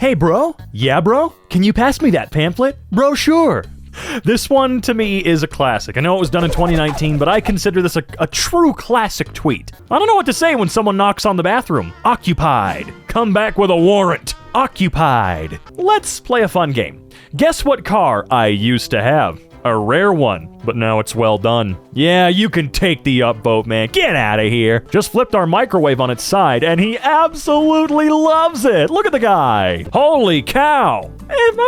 Hey bro? Yeah bro? Can you pass me that pamphlet? Bro, sure. This one, to me, is a classic. I know it was done in 2019, but I consider this a true classic tweet. I don't know what to say when someone knocks on the bathroom. Occupied. Come back with a warrant. Occupied. Let's play a fun game. Guess what car I used to have? A rare one, but now it's well done. Yeah, you can take the upvote, man. Get out of here. Just flipped our microwave on its side, and he absolutely loves it. Look at the guy. Holy cow.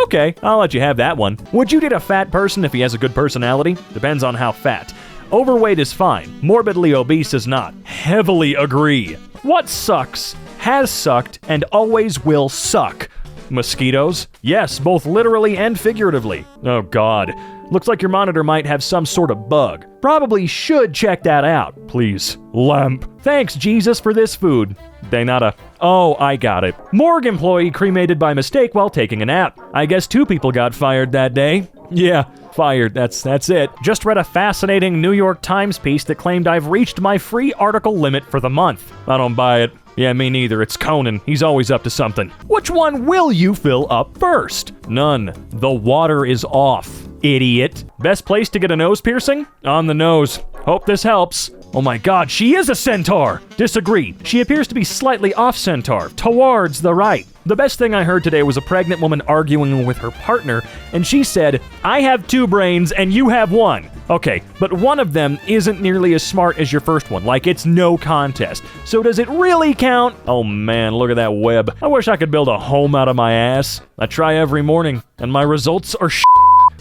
Okay, I'll let you have that one. Would you date a fat person if he has a good personality? Depends on how fat. Overweight is fine. Morbidly obese is not. Heavily agree. What sucks, has sucked, and always will suck? Mosquitoes? Yes, both literally and figuratively. Oh god. Looks like your monitor might have some sort of bug. Probably should check that out. Please. Lamp. Thanks, Jesus, for this food. They nada. Oh, I got it. Morgue employee cremated by mistake while taking a nap. I guess 2 people got fired that day. Yeah, fired. That's it. Just read a fascinating New York Times piece that claimed I've reached my free article limit for the month. I don't buy it. Yeah, me neither. It's Conan. He's always up to something. Which one will you fill up first? None. The water is off. Idiot. Best place to get a nose piercing? On the nose. Hope this helps. Oh my god, she is a centaur! Disagree. She appears to be slightly off centaur, towards the right. The best thing I heard today was a pregnant woman arguing with her partner, and she said, I have 2 brains and you have 1. Okay, but one of them isn't nearly as smart as your first one, like it's no contest. So does it really count? Oh man, look at that web. I wish I could build a home out of my ass. I try every morning, and my results are shit.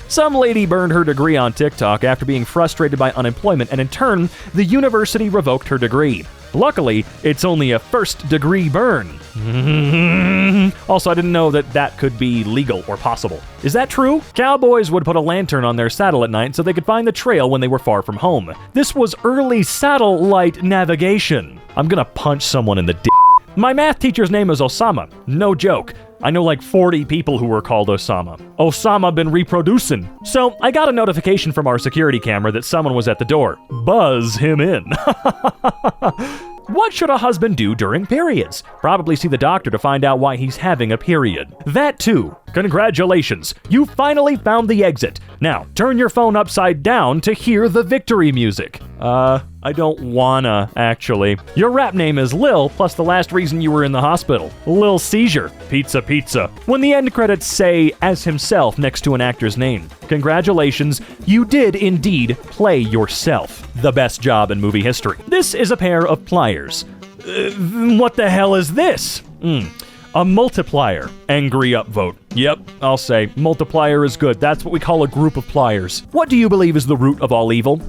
Some lady burned her degree on TikTok after being frustrated by unemployment, and in turn, the university revoked her degree. Luckily, it's only a first-degree burn. Also, I didn't know that could be legal or possible. Is that true? Cowboys would put a lantern on their saddle at night so they could find the trail when they were far from home. This was early satellite navigation. I'm gonna punch someone in the d***. My math teacher's name is Osama. No joke. I know like 40 people who were called Osama. Osama been reproducing. So I got a notification from our security camera that someone was at the door. Buzz him in. What should a husband do during periods? Probably see the doctor to find out why he's having a period. That too. Congratulations. You finally found the exit. Now, turn your phone upside down to hear the victory music. I don't wanna, actually. Your rap name is Lil, plus the last reason you were in the hospital. Lil Seizure. Pizza pizza. When the end credits say as himself next to an actor's name. Congratulations, you did indeed play yourself. The best job in movie history. This is a pair of pliers. What the hell is this? A multiplier. Angryupvote. Yep, I'll say. Multiplier is good. That's what we call a group of pliers. What do you believe is the root of all evil?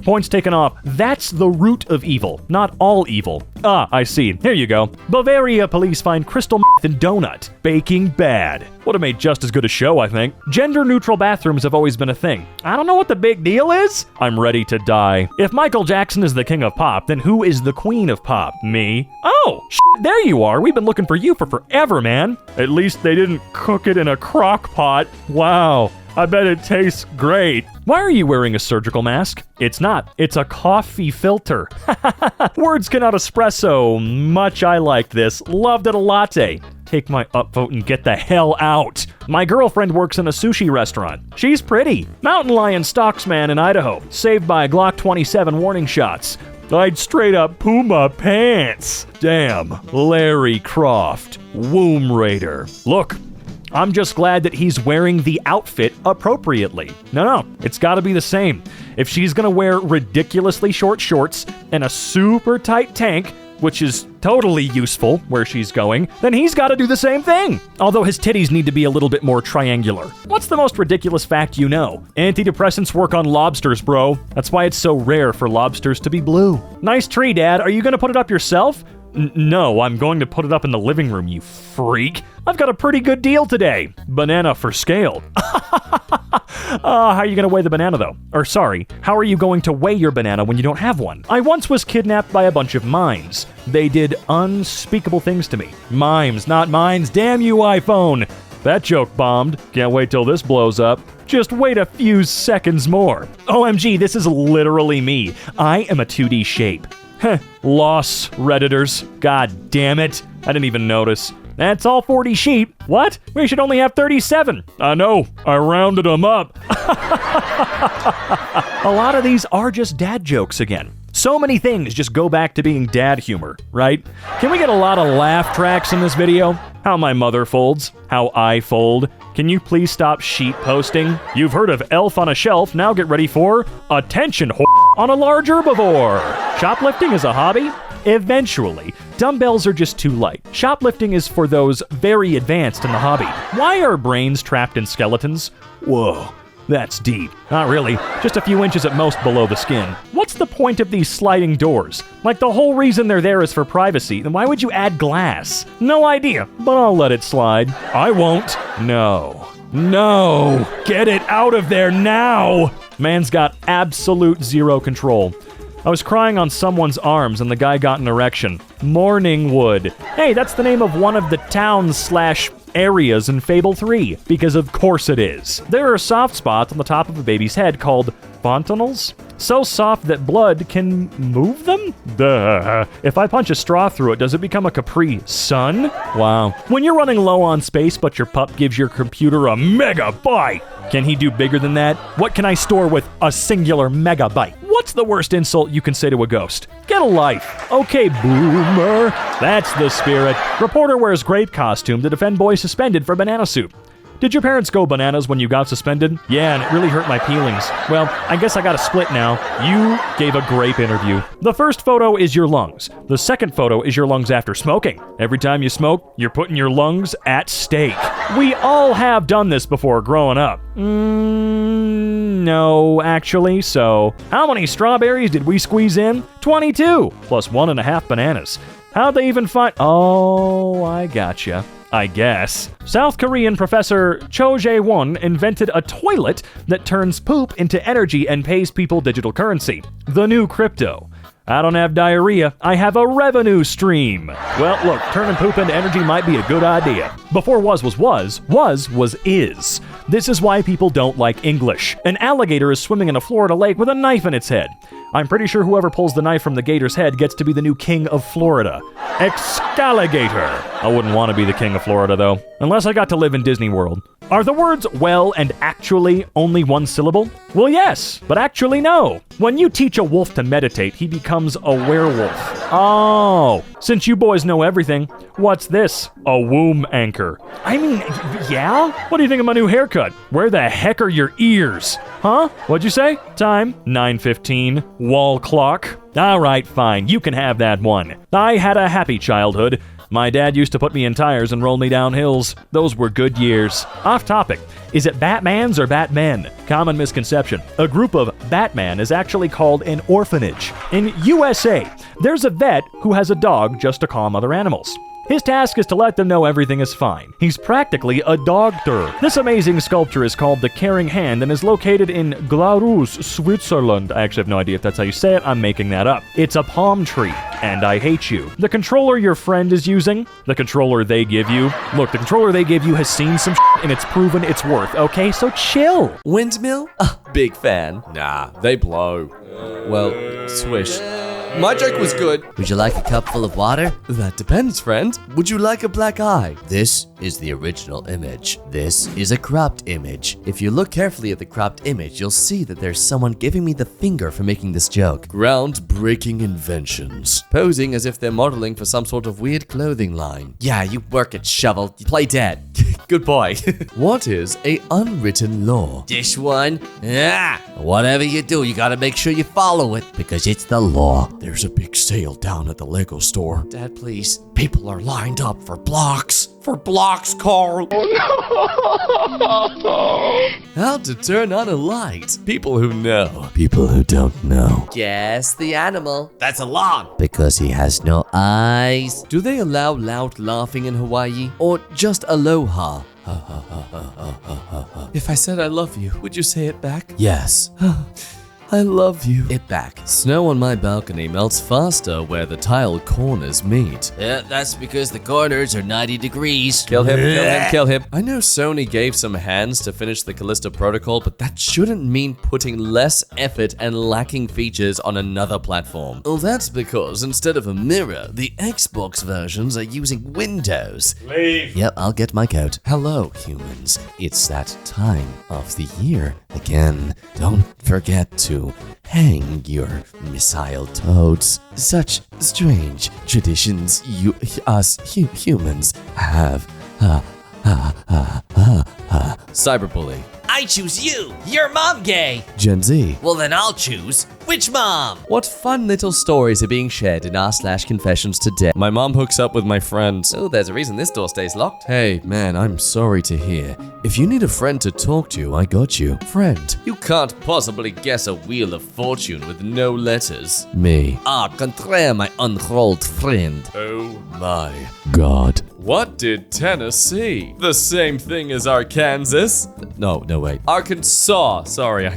Points taken off. That's the root of evil, not all evil. Ah, I see. Here you go. Bavaria police find crystal meth in donut. Baking bad. Would have made just as good a show, I think. Gender-neutral bathrooms have always been a thing. I don't know what the big deal is. I'm ready to die. If Michael Jackson is the king of pop, then who is the queen of pop? Me? Oh, there you are. We've been looking for you for forever, man. At least they didn't cook it in a crock pot. Wow. I bet it tastes great. Why are you wearing a surgical mask? It's not. It's a coffee filter. Words cannot espresso. Much I like this. Loved it a latte. Take my upvote and get the hell out. My girlfriend works in a sushi restaurant. She's pretty. Mountain lion stalks man in Idaho. Saved by Glock 27 warning shots. I'd straight up poo my pants. Damn. Larry Croft. Womb Raider. Look. I'm just glad that he's wearing the outfit appropriately. No, it's gotta be the same. If she's gonna wear ridiculously short shorts and a super tight tank, which is totally useful where she's going, then he's gotta do the same thing. Although his titties need to be a little bit more triangular. What's the most ridiculous fact you know? Antidepressants work on lobsters, bro. That's why it's so rare for lobsters to be blue. Nice tree, Dad. Are you gonna put it up yourself? No, I'm going to put it up in the living room, you freak. I've got a pretty good deal today. Banana for scale. How are you going to weigh the banana, though? Or sorry, how are you going to weigh your banana when you don't have one? I once was kidnapped by a bunch of mimes. They did unspeakable things to me. Mimes, not mines. Damn you, iPhone. That joke bombed. Can't wait till this blows up. Just wait a few seconds more. OMG, this is literally me. I am a 2D shape. Heh, loss, Redditors. God damn it. I didn't even notice. That's all 40 sheep. What? We should only have 37. I know. I rounded them up. A lot of these are just dad jokes again. So many things just go back to being dad humor, right? Can we get a lot of laugh tracks in this video? How my mother folds, how I fold. Can you please stop sheet posting? You've heard of elf on a shelf, now get ready for attention on a large herbivore. Shoplifting is a hobby? Eventually. Dumbbells are just too light. Shoplifting is for those very advanced in the hobby. Why are brains trapped in skeletons? Whoa. That's deep. Not really. Just a few inches at most below the skin. What's the point of these sliding doors? Like, the whole reason they're there is for privacy. Then why would you add glass? No idea, but I'll let it slide. I won't. No. No! Get it out of there now! Man's got absolute zero control. I was crying on someone's arms and the guy got an erection. Morningwood. Hey, that's the name of one of the towns/areas in Fable 3, because of course it is. There are soft spots on the top of a baby's head called fontanels, so soft that blood can move them? Duh. If I punch a straw through it, does it become a Capri Sun? Wow. When you're running low on space but your pup gives your computer a megabyte, can he do bigger than that? What can I store with a singular megabyte? What's the worst insult you can say to a ghost? Get a life. Okay, boomer. That's the spirit. Reporter wears grape costume to defend boy suspended for banana soup. Did your parents go bananas when you got suspended? Yeah, and it really hurt my peelings. Well, I guess I got a split now. You gave a grape interview. The first photo is your lungs. The second photo is your lungs after smoking. Every time you smoke, you're putting your lungs at stake. We all have done this before growing up. No, actually, so how many strawberries did we squeeze in? 22, plus 1.5 bananas. How'd they even find... Oh, I gotcha. I guess. South Korean professor Cho Jae-won invented a toilet that turns poop into energy and pays people digital currency. The new crypto. I don't have diarrhea, I have a revenue stream. Well, look, turning poop into energy might be a good idea. Before was is. This is why people don't like English. An alligator is swimming in a Florida lake with a knife in its head. I'm pretty sure whoever pulls the knife from the gator's head gets to be the new king of Florida. Excaligator. I wouldn't want to be the king of Florida, though. Unless I got to live in Disney World. Are the words well and actually only one syllable? Well, yes, but actually no. When you teach a wolf to meditate, he becomes a werewolf. Oh, since you boys know everything, what's this? A womb anchor. I mean, yeah? What do you think of my new haircut? Where the heck are your ears? Huh? What'd you say? Time? 9:15. Wall clock. All right, fine. You can have that one. I had a happy childhood. My dad used to put me in tires and roll me down hills. Those were good years. Off topic. Is it Batmans or Batmen? Common misconception. A group of Batman is actually called an orphanage. In USA, there's a vet who has a dog just to calm other animals. His task is to let them know everything is fine. He's practically a doctor. This amazing sculpture is called The Caring Hand and is located in Glarus, Switzerland. I actually have no idea if that's how you say it. I'm making that up. It's a palm tree, and I hate you. The controller your friend is using, the controller they give you. Look, the controller they give you has seen some and it's proven its worth, okay? So chill. Windmill? Big fan. Nah, they blow. Well, swish. My joke was good. Would you like a cup full of water? That depends, friend. Would you like a black eye? This is the original image. This is a cropped image. If you look carefully at the cropped image, you'll see that there's someone giving me the finger for making this joke. Groundbreaking inventions. Posing as if they're modeling for some sort of weird clothing line. Yeah, you work it, shovel. You play dead. Good boy. What is a unwritten law? This one? Whatever you do, you gotta make sure you follow it, because it's the law. There's a big sale down at the Lego store. Dad, please. People are lined up for blocks. For blocks, Carl. Oh, no. How to turn on a light. People who know. People who don't know. Guess the animal. That's a log. Because he has no eyes. Do they allow loud laughing in Hawaii? Or just aloha? If I said I love you, would you say it back? Yes. I love you. It back. Snow on my balcony melts faster where the tile corners meet. Yeah, that's because the corners are 90 degrees. Kill him, kill him, kill him. I know Sony gave some hands to finish the Callisto Protocol, but that shouldn't mean putting less effort and lacking features on another platform. Well, that's because instead of a mirror, the Xbox versions are using Windows. Leave. Yep, I'll get my coat. Hello, humans. It's that time of the year again. Don't forget to hang your missile toads. Such strange traditions us humans have. Cyberbully. I choose you. You're mom gay. Gen Z. Well, then I'll choose which mom. What fun little stories are being shared in r/confessions today. My mom hooks up with my friends. Oh, there's a reason this door stays locked. Hey, man, I'm sorry to hear. If you need a friend to talk to, I got you. Friend. You can't possibly guess a wheel of fortune with no letters. Me. Ah, contraire, my unrolled friend. Oh my God. What did Tennessee? The same thing as Arkansas? No, wait. Arkansas. Sorry,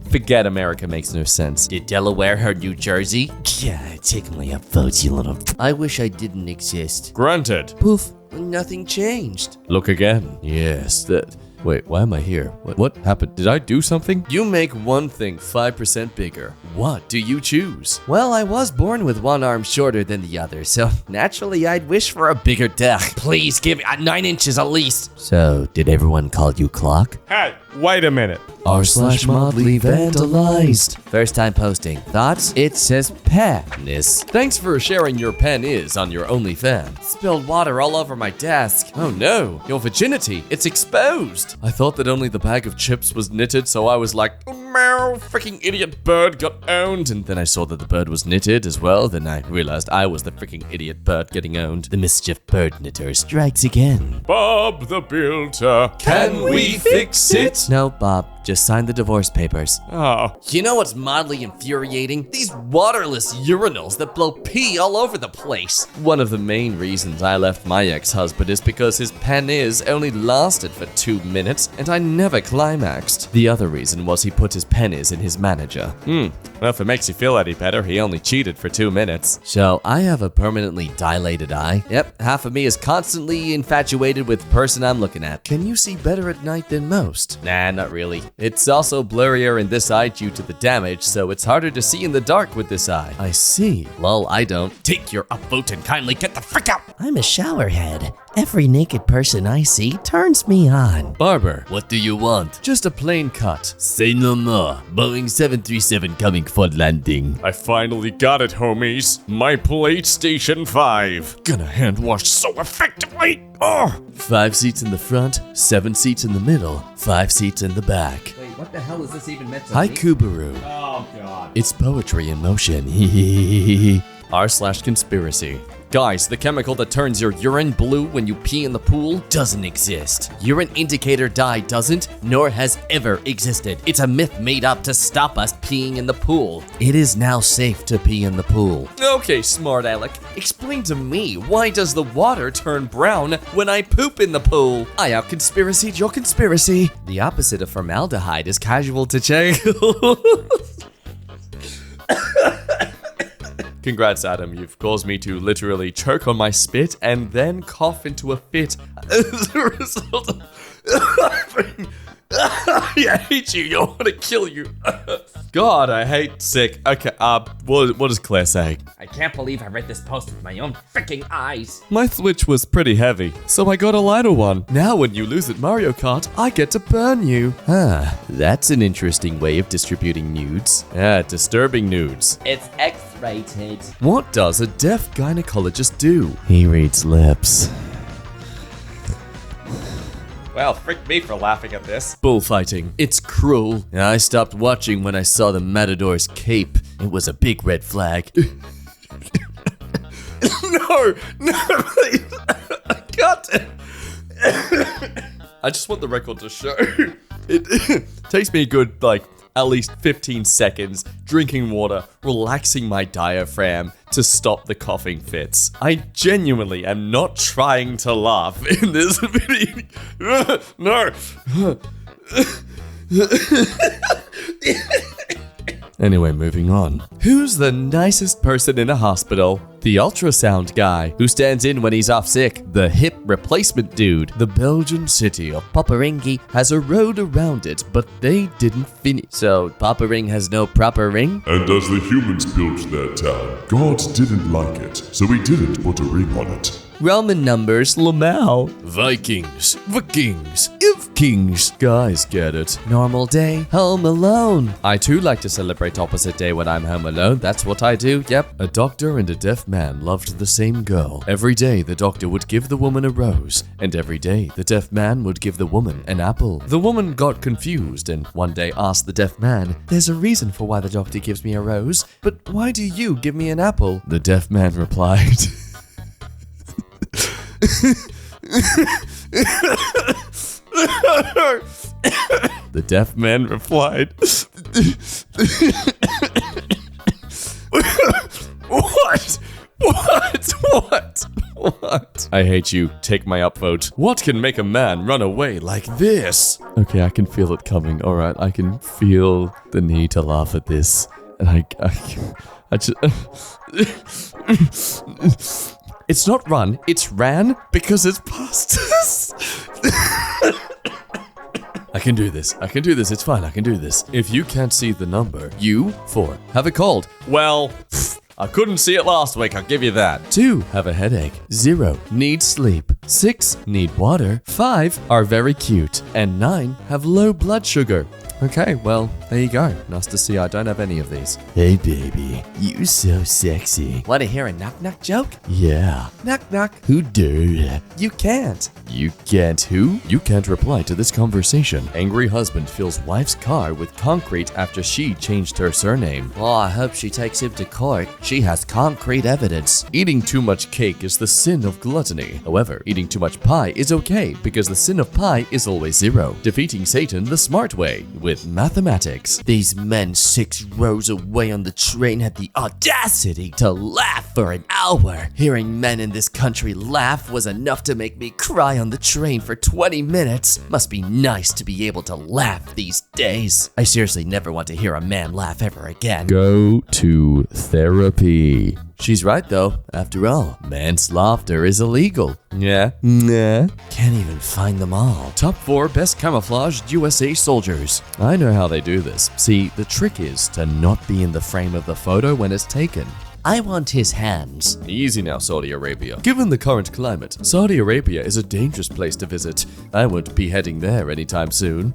forget America makes no sense. Did Delaware hurt New Jersey? Yeah, take my upvote, you little. I wish I didn't exist. Granted. Poof, nothing changed. Look again. Yes, that. Wait, why am I here? What happened? Did I do something? You make one thing 5% bigger. What do you choose? Well, I was born with one arm shorter than the other, so naturally I'd wish for a bigger deck. Please give me 9 inches at least. So, did everyone call you Clock? Hey, wait a minute. r/modly vandalized. First time posting. Thoughts? It says penis. Thanks for sharing your pen is on your OnlyFans. Spilled water all over my desk. Oh no, your virginity, it's exposed. I thought that only the bag of chips was knitted, so I was like, meow, freaking idiot bird got owned. And then I saw that the bird was knitted as well. Then I realized I was the freaking idiot bird getting owned. The mischief bird knitter strikes again. Bob the Builder. Can we fix it? No, Bob. Just sign the divorce papers. Oh. You know what's mildly infuriating? These waterless urinals that blow pee all over the place. One of the main reasons I left my ex-husband is because his penis only lasted for 2 minutes and I never climaxed. The other reason was he put his penis in his manager. Well, if it makes you feel any better, he only cheated for 2 minutes. So I have a permanently dilated eye. Yep, half of me is constantly infatuated with the person I'm looking at. Can you see better at night than most? Nah, not really. It's also blurrier in this eye due to the damage, so it's harder to see in the dark with this eye. I see. Lol, I don't. Take your upvote and kindly get the frick out. I'm a showerhead. Every naked person I see turns me on. Barber, what do you want? Just a plain cut. Say no more. Boeing 737 coming for landing. I finally got it, homies. My PlayStation 5. Gonna hand wash so effectively. Oh. 5 seats in the front, 7 seats in the middle, 5 seats in the back. Wait, what the hell is this even meant to Hi, Kubaru. Oh, God. It's poetry in motion. r/conspiracy. Guys, the chemical that turns your urine blue when you pee in the pool doesn't exist. Urine indicator dye doesn't, nor has ever existed. It's a myth made up to stop us peeing in the pool. It is now safe to pee in the pool. Okay, smart Alec, explain to me, why does the water turn brown when I poop in the pool? I out-conspiracied your conspiracy. The opposite of formaldehyde is casual to change. Congrats, Adam. You've caused me to literally choke on my spit and then cough into a fit as a result of I hate you. I want to kill you. God, I hate sick. Okay, what does Claire say? I can't believe I read this post with my own freaking eyes. My Switch was pretty heavy, so I got a lighter one. Now when you lose at Mario Kart, I get to burn you. That's an interesting way of distributing nudes. Disturbing nudes. It's X-rated. What does a deaf gynecologist do? He reads lips. Well, frick me for laughing at this. Bullfighting. It's cruel. I stopped watching when I saw the Matador's cape. It was a big red flag. No, please. God. I just want the record to show. It takes me a good, at least 15 seconds, drinking water, relaxing my diaphragm to stop the coughing fits. I genuinely am not trying to laugh in this video. No. Anyway, moving on. Who's the nicest person in a hospital? The ultrasound guy who stands in when he's off sick. The hip replacement dude. The Belgian city of Poperingi has a road around it, but they didn't finish. So Poppering has no proper ring? And as the humans built their town, God didn't like it, so he didn't put a ring on it. Roman numbers, Lamau. Vikings, Vikings, Kings. Guys get it. Normal day, home alone. I too like to celebrate opposite day when I'm home alone. That's what I do, yep. A doctor and a deaf man loved the same girl. Every day the doctor would give the woman a rose, and every day the deaf man would give the woman an apple. The woman got confused and one day asked the deaf man, "There's a reason for why the doctor gives me a rose, but why do you give me an apple?" The deaf man replied, The deaf man replied, What? I hate you. Take my upvote. What can make a man run away like this? Okay, I can feel it coming. All right, I can feel the need to laugh at this. And I just... It's not run, it's ran because it's past us. I can do this, it's fine, I can do this. If you can't see the number, you, 4, have a cold. Well, I couldn't see it last week, I'll give you that. 2, have a headache. 0, need sleep. 6, need water. 5, are very cute. And 9, have low blood sugar. Okay, well, there you go. Nice to see I don't have any of these. Hey baby, you so sexy. Want to hear a knock-knock joke? Yeah. Knock-knock. Who dared? You can't. You can't who? You can't reply to this conversation. Angry husband fills wife's car with concrete after she changed her surname. Well, I hope she takes him to court. She has concrete evidence. Eating too much cake is the sin of gluttony. However, eating too much pie is okay because the sin of pie is always 0. Defeating Satan the smart way with mathematics. These men 6 rows away on the train had the audacity to laugh for an hour. Hearing men in this country laugh was enough to make me cry on the train for 20 minutes. Must be nice to be able to laugh these days. I seriously never want to hear a man laugh ever again. Go to therapy. She's right though. After all, manslaughter is illegal. Yeah. Nah. Can't even find them all. Top 4 best camouflaged USA soldiers. I know how they do this. See, the trick is to not be in the frame of the photo when it's taken. I want his hands. Easy now, Saudi Arabia. Given the current climate, Saudi Arabia is a dangerous place to visit. I won't be heading there anytime soon.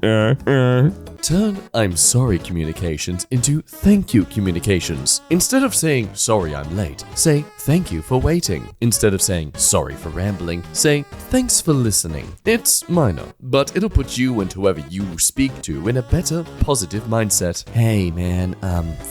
Turn I'm sorry communications into thank you communications. Instead of saying sorry I'm late, say thank you for waiting. Instead of saying sorry for rambling, say thanks for listening. It's minor, but it'll put you and whoever you speak to in a better, positive mindset. Hey man,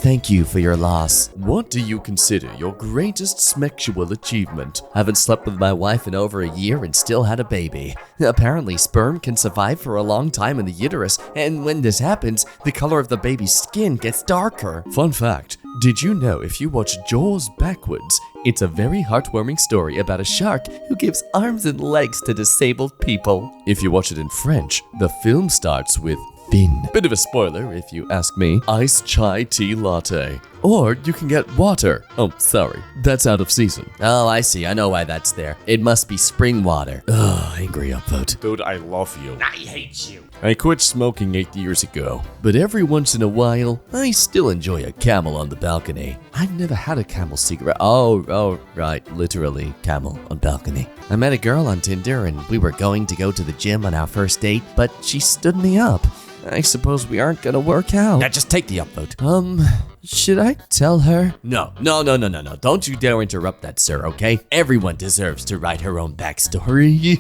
thank you for your loss. What do you consider your greatest sexual achievement? Haven't slept with my wife in over a year and still had a baby. Apparently, sperm can survive for a long time in the uterus, and when this happens, the color of the baby's skin gets darker. Fun fact, did you know if you watch Jaws backwards, it's a very heartwarming story about a shark who gives arms and legs to disabled people? If you watch it in French, the film starts with fin. Bit of a spoiler if you ask me. Iced chai tea latte. Or you can get water. Oh, sorry. That's out of season. Oh, I see. I know why that's there. It must be spring water. Ugh, Angryupvote. Dude, I love you. I hate you. I quit smoking 8 years ago. But every once in a while, I still enjoy a Camel on the balcony. I've never had a Camel cigarette. Oh, right. Literally, Camel on balcony. I met a girl on Tinder and we were going to go to the gym on our first date, but she stood me up. I suppose we aren't gonna work out. Now just take the upvote. Should I tell her? No. Don't you dare interrupt that, sir, okay? Everyone deserves to write her own backstory.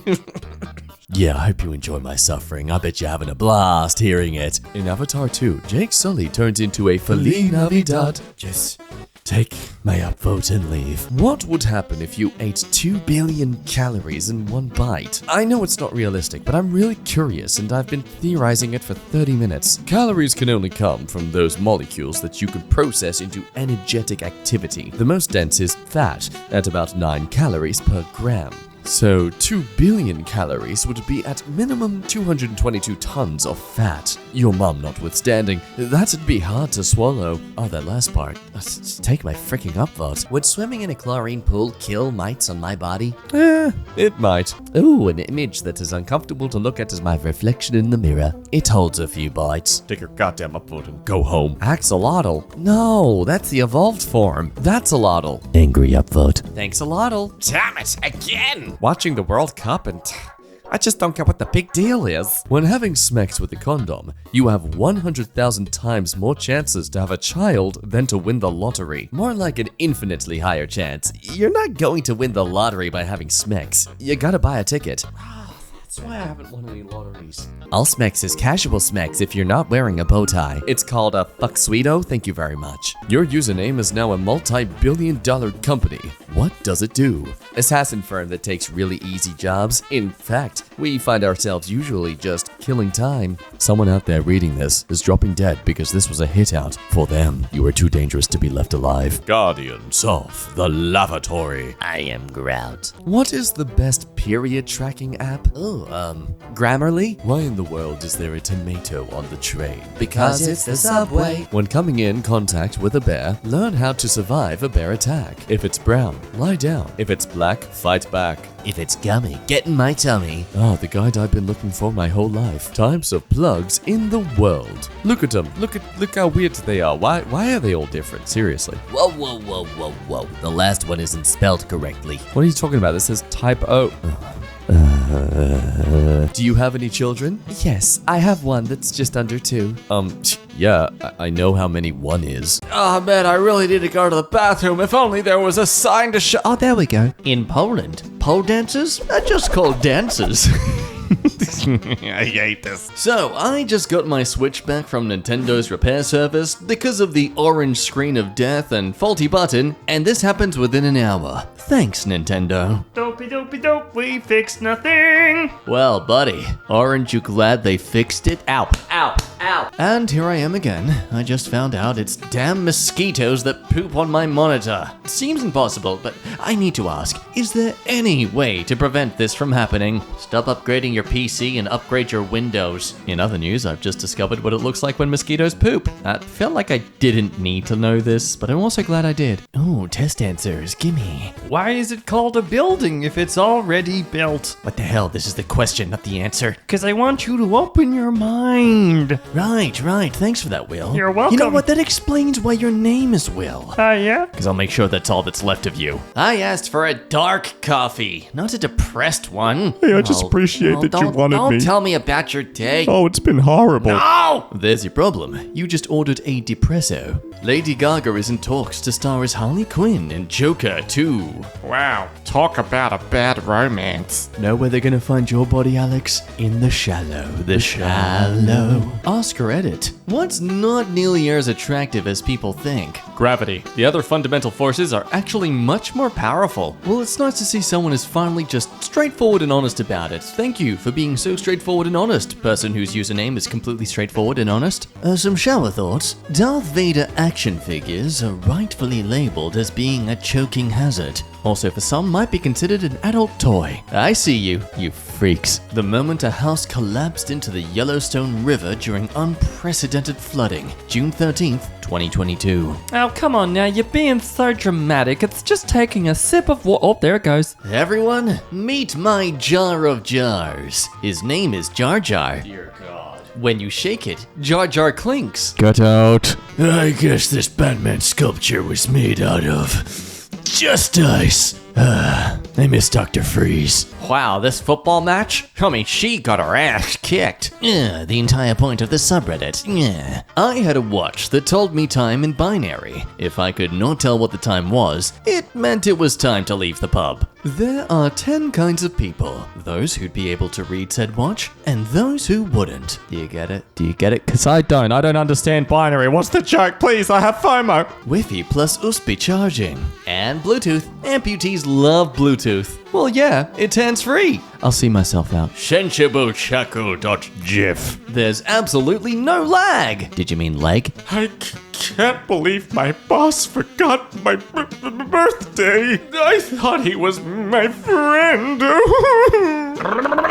Yeah, I hope you enjoy my suffering. I bet you're having a blast hearing it. In Avatar 2, Jake Sully turns into a Feliz Navidad. Just take my upvote and leave. What would happen if you ate 2 billion calories in one bite? I know it's not realistic, but I'm really curious and I've been theorizing it for 30 minutes. Calories can only come from those molecules that you can process into energetic activity. The most dense is fat, at about 9 calories per gram. So 2 billion calories would be at minimum 222 tons of fat. Your mom notwithstanding, that'd be hard to swallow. Oh, that last part. Take my freaking upvote. Would swimming in a chlorine pool kill mites on my body? It might. Ooh, an image that is uncomfortable to look at is my reflection in the mirror. It holds a few bites. Take your goddamn upvote and go home. Axolotl. No, that's the evolved form. That's a lotl. Angryupvote. Thanks a lotl. Damn it, again! Watching the World Cup and I just don't get what the big deal is. When having sex with a condom, you have 100,000 times more chances to have a child than to win the lottery. More like an infinitely higher chance. You're not going to win the lottery by having smex. You gotta buy a ticket. That's why I haven't won any lotteries. All smex is casual smex if you're not wearing a bow tie. It's called a fuck sweeto, thank you very much. Your username is now a multi-billion-dollar company. What does it do? Assassin firm that takes really easy jobs. In fact, we find ourselves usually just killing time. Someone out there reading this is dropping dead because this was a hit out. For them, you are too dangerous to be left alive. Guardians of the Lavatory. I am grout. What is the best period tracking app? Grammarly? Why in the world is there a tomato on the train? Because it's the subway. When coming in contact with a bear, learn how to survive a bear attack. If it's brown, lie down. If it's black, fight back. If it's gummy, Get in my tummy. Ah, the guide I've been looking for my whole life. Types of plugs in the world. Look at them. Look how weird they are. Why are they all different? Seriously. Whoa, whoa, whoa, whoa, whoa. The last one isn't spelled correctly. What are you talking about? This says type O. Do you have any children? Yes, I have one that's just under 2. Yeah, I know how many 1 is. Oh man, I really need to go to the bathroom. If only there was a sign to show. Oh, there we go. In Poland, pole dancers are just called dancers. I hate this. So, I just got my Switch back from Nintendo's repair service because of the orange screen of death and faulty button, and this happens within an hour. Thanks, Nintendo. Dopey dopey dope, we fixed nothing. Well, buddy, aren't you glad they fixed it? Ow, ow, ow. And here I am again. I just found out it's damn mosquitoes that poop on my monitor. It seems impossible, but I need to ask, is there any way to prevent this from happening? Stop upgrading your PC and upgrade your Windows. In other news, I've just discovered what it looks like when mosquitoes poop. I felt like I didn't need to know this, but I'm also glad I did. Ooh, test answers, gimme. Why is it called a building if it's already built? What the hell? This is the question, not the answer. Because I want you to open your mind. Right. Thanks for that, Will. You're welcome. You know what? That explains why your name is Will. Yeah? Because I'll make sure that's all that's left of you. I asked for a dark coffee, not a depressed one. Hey, I just appreciate that you wanted Don't me. tell me about your day. Oh, it's been horrible. No! There's your problem. You just ordered a depresso. Lady Gaga is in talks to star as Harley Quinn in Joker 2. Wow, talk about a bad romance. Know where they're gonna find your body, Alex? In the shallow. The shallow. Oscar edit. What's not nearly as attractive as people think? Gravity. The other fundamental forces are actually much more powerful. Well, it's nice to see someone is finally just straightforward and honest about it. Thank you for being so straightforward and honest, person whose username is completely straightforward and honest. Some shower thoughts. Darth Vader action figures are rightfully labeled as being a choking hazard. Also, for some, might be considered an adult toy. I see you freaks. The moment a house collapsed into the Yellowstone River during unprecedented flooding, June 13th, 2022. Oh, come on now, you're being so dramatic. It's just taking a sip of water. Oh, there it goes. Everyone, meet my jar of jars. His name is Jar Jar. Dear God. When you shake it, Jar Jar clinks. Get out. I guess this Batman sculpture was made out of just ice. I miss Dr. Freeze. Wow, this football match? I mean, she got her ass kicked. Yeah, the entire point of the subreddit. Yeah. I had a watch that told me time in binary. If I could not tell what the time was, it meant it was time to leave the pub. There are 10 kinds of people. Those who'd be able to read said watch, and those who wouldn't. Do you get it? Because I don't understand binary. What's the joke? Please, I have FOMO. Wi-Fi plus USB charging. And Bluetooth. Amputees love Bluetooth. Well, yeah, it's hands-free. I'll see myself out. Shenchibuchaku.gif. There's absolutely no lag. Did you mean leg? I can't believe my boss forgot my birthday. I thought he was my friend.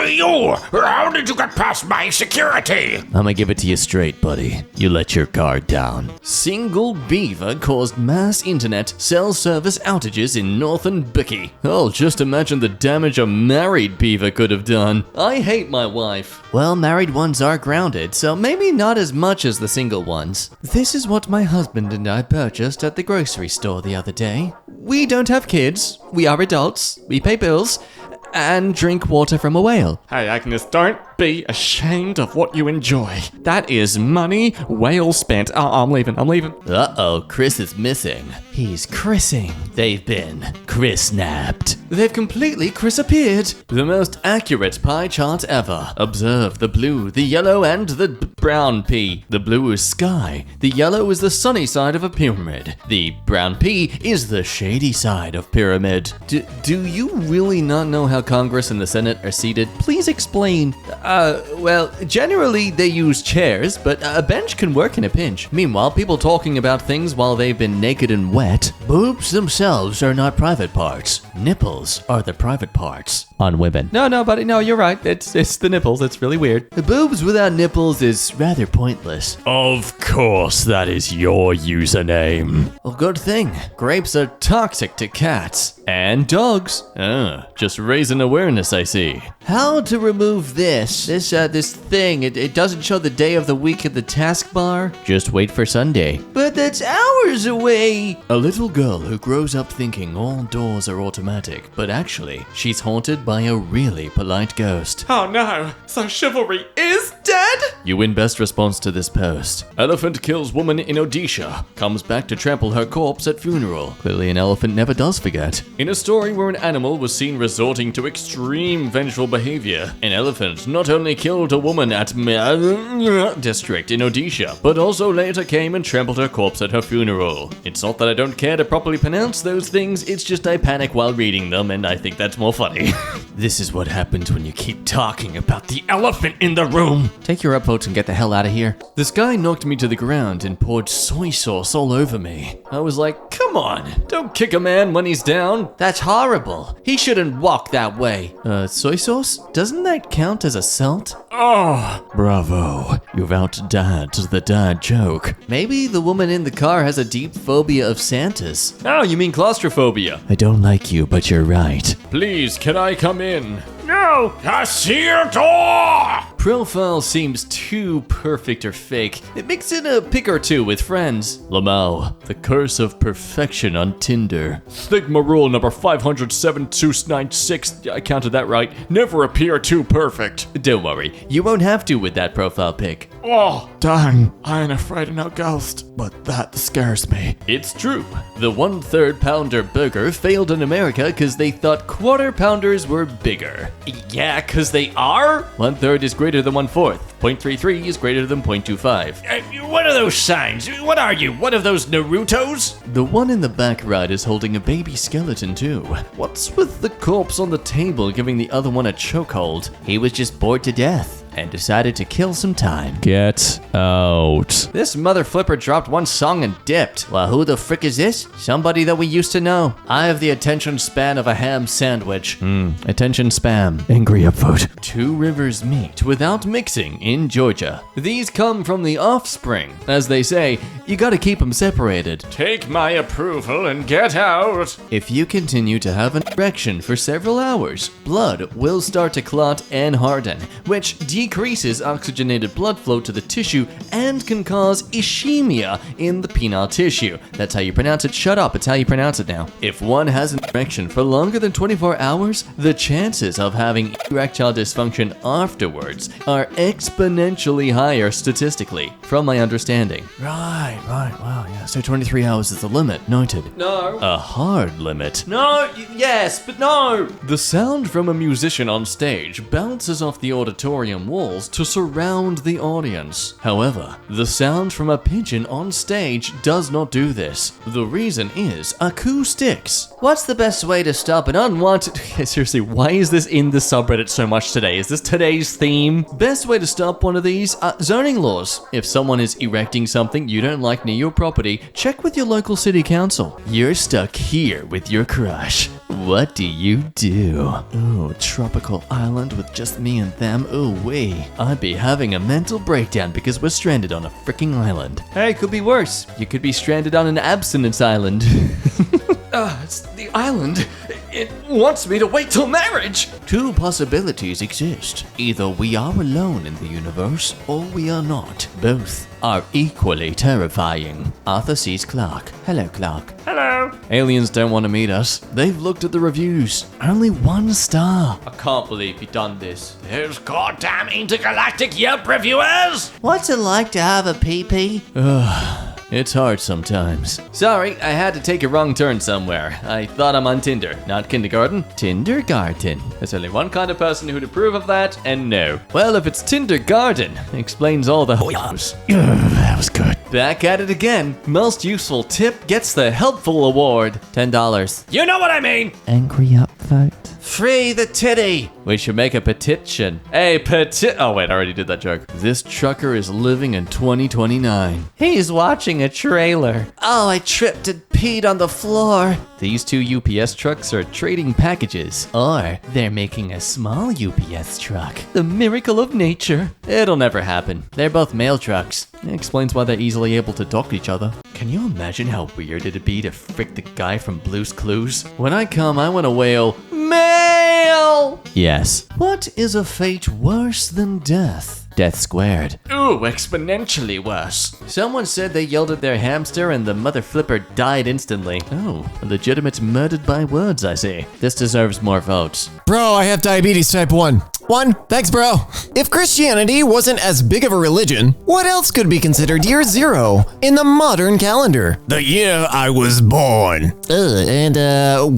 You! How did you get past my security? I'ma give it to you straight, buddy. You let your guard down. Single beaver caused mass internet cell service outages in northern Bicky. Oh, just imagine the damage a married beaver could have done. I hate my wife. Well, married ones are grounded, so maybe not as much as the single ones. This is what my husband and I purchased at the grocery store the other day. We don't have kids. We are adults. We pay bills. And drink water from a whale. Hey, Agnes, don't be ashamed of what you enjoy. That is money well spent. I'm leaving. Uh-oh, Chris is missing. He's Chrising. They've been Chris-napped. They've completely Chris-appeared. The most accurate pie chart ever. Observe the blue, the yellow, and the brown pea. The blue is sky. The yellow is the sunny side of a pyramid. The brown pea is the shady side of pyramid. Do you really not know how Congress and the Senate are seated? Please explain. Well, generally they use chairs, but a bench can work in a pinch. Meanwhile, people talking about things while they've been naked and wet. Boobs themselves are not private parts. Nipples are the private parts. On women. No, buddy, no, you're right. It's the nipples. It's really weird. The boobs without nipples is rather pointless. Of course, that is your username. Well, good thing. Grapes are toxic to cats. And dogs. Just raising awareness, I see. How to remove this thing. It doesn't show the day of the week in the taskbar. Just wait for Sunday. But that's hours away. A little girl who grows up thinking all doors are automatic, but actually, she's haunted by a really polite ghost. Oh no, so chivalry is dead? You win best response to this post. Elephant kills woman in Odisha. Comes back to trample her corpse at funeral. Clearly an elephant never does forget. In a story where an animal was seen resorting to extreme vengeful behavior, an elephant not only killed a woman at district in Odisha, but also later came and trampled her corpse at her funeral. It's not that I don't care to properly pronounce those things, it's just I panic while reading them, and I think that's more funny. This is what happens when you keep talking about the elephant in the room. Take your upvotes and get the hell out of here. This guy knocked me to the ground and poured soy sauce all over me. I was like, come on, don't kick a man when he's down. That's horrible. He shouldn't walk that way. Soy sauce? Doesn't that count as assault? Oh, bravo. You've outdanced the dad joke. Maybe the woman in the car has a deep phobia of Santas. Oh, you mean claustrophobia. I don't like you, but you're right. Please, can I come in? No! Cashier door! Profile seems too perfect or fake. Mix in a pic or two with friends. Lamau, the curse of perfection on Tinder. Stigma rule number 507-296, I counted that right. Never appear too perfect. Don't worry, you won't have to with that profile pic. Oh, dang. I ain't afraid of no ghost, but that scares me. It's true. The 1/3 pounder burger failed in America because they thought quarter pounders were bigger. Yeah, because they are? 1/3 is greater than 1/4. 0.33 is greater than 0.25. What are those signs? What are you? One of those Narutos? The one in the back right is holding a baby skeleton too. What's with the corpse on the table giving the other one a chokehold? He was just bored to death and decided to kill some time. Get out. This mother flipper dropped one song and dipped. Well, who the frick is this? Somebody that we used to know. I have the attention span of a ham sandwich. Attention spam. Angryupvote. Two rivers meet without mixing in Georgia. These come from the offspring. As they say, you gotta keep them separated. Take my approval and get out. If you continue to have an erection for several hours, blood will start to clot and harden, which decreases oxygenated blood flow to the tissue and can cause ischemia in the penile tissue. That's how you pronounce it. Shut up, it's how you pronounce it now. If one has an erection for longer than 24 hours, the chances of having erectile dysfunction afterwards are exponentially higher statistically, from my understanding. Right, wow, yeah. So 23 hours is the limit. Noted. No. A hard limit. No, yes, but no. The sound from a musician on stage bounces off the auditorium walls to surround the audience. However, the sound from a pigeon on stage does not do this. The reason is acoustics. What's the best way to stop an unwanted... Seriously, why is this in the subreddit so much today? Is this today's theme? Best way to stop one of these? Zoning laws. If someone is erecting something you don't like near your property, check with your local city council. You're stuck here with your crush. What do you do? Ooh, tropical island with just me and them. Ooh wee. I'd be having a mental breakdown because we're stranded on a freaking island. Hey, could be worse. You could be stranded on an abstinence island. It's the island. It wants me to wait till marriage. Two possibilities exist. Either we are alone in the universe, or we are not. Both are equally terrifying. Arthur sees Clark. Hello, Clark. Hello. Aliens don't want to meet us. They've looked at the reviews. Only 1 star. I can't believe you done this. Those goddamn intergalactic Yelp reviewers! What's it like to have a pee-pee? It's hard sometimes. Sorry, I had to take a wrong turn somewhere. I thought I'm on Tinder, not kindergarten. Tindergarten. There's only one kind of person who'd approve of that, and no. Well, if it's Tindergarten, explains all the hoes. That was good. Back at it again. Most useful tip gets the helpful award. $10. You know what I mean! Angryupvote. Free the titty! We should make a petition. Oh wait, I already did that joke. This trucker is living in 2029. He's watching a trailer. Oh, I tripped and peed on the floor. These two UPS trucks are trading packages. Or they're making a small UPS truck. The miracle of nature. It'll never happen. They're both mail trucks. It explains why they're easily able to dock each other. Can you imagine how weird it'd be to frick the guy from Blue's Clues? When I come, I want to wail, mail! Yes. What is a fate worse than death? Death squared. Ooh, exponentially worse. Someone said they yelled at their hamster and the mother flipper died instantly. Oh, legitimate murdered by words, I see. This deserves more votes. Bro, I have diabetes type 1. Thanks, bro. If Christianity wasn't as big of a religion, what else could be considered year 0 in the modern calendar? The year I was born.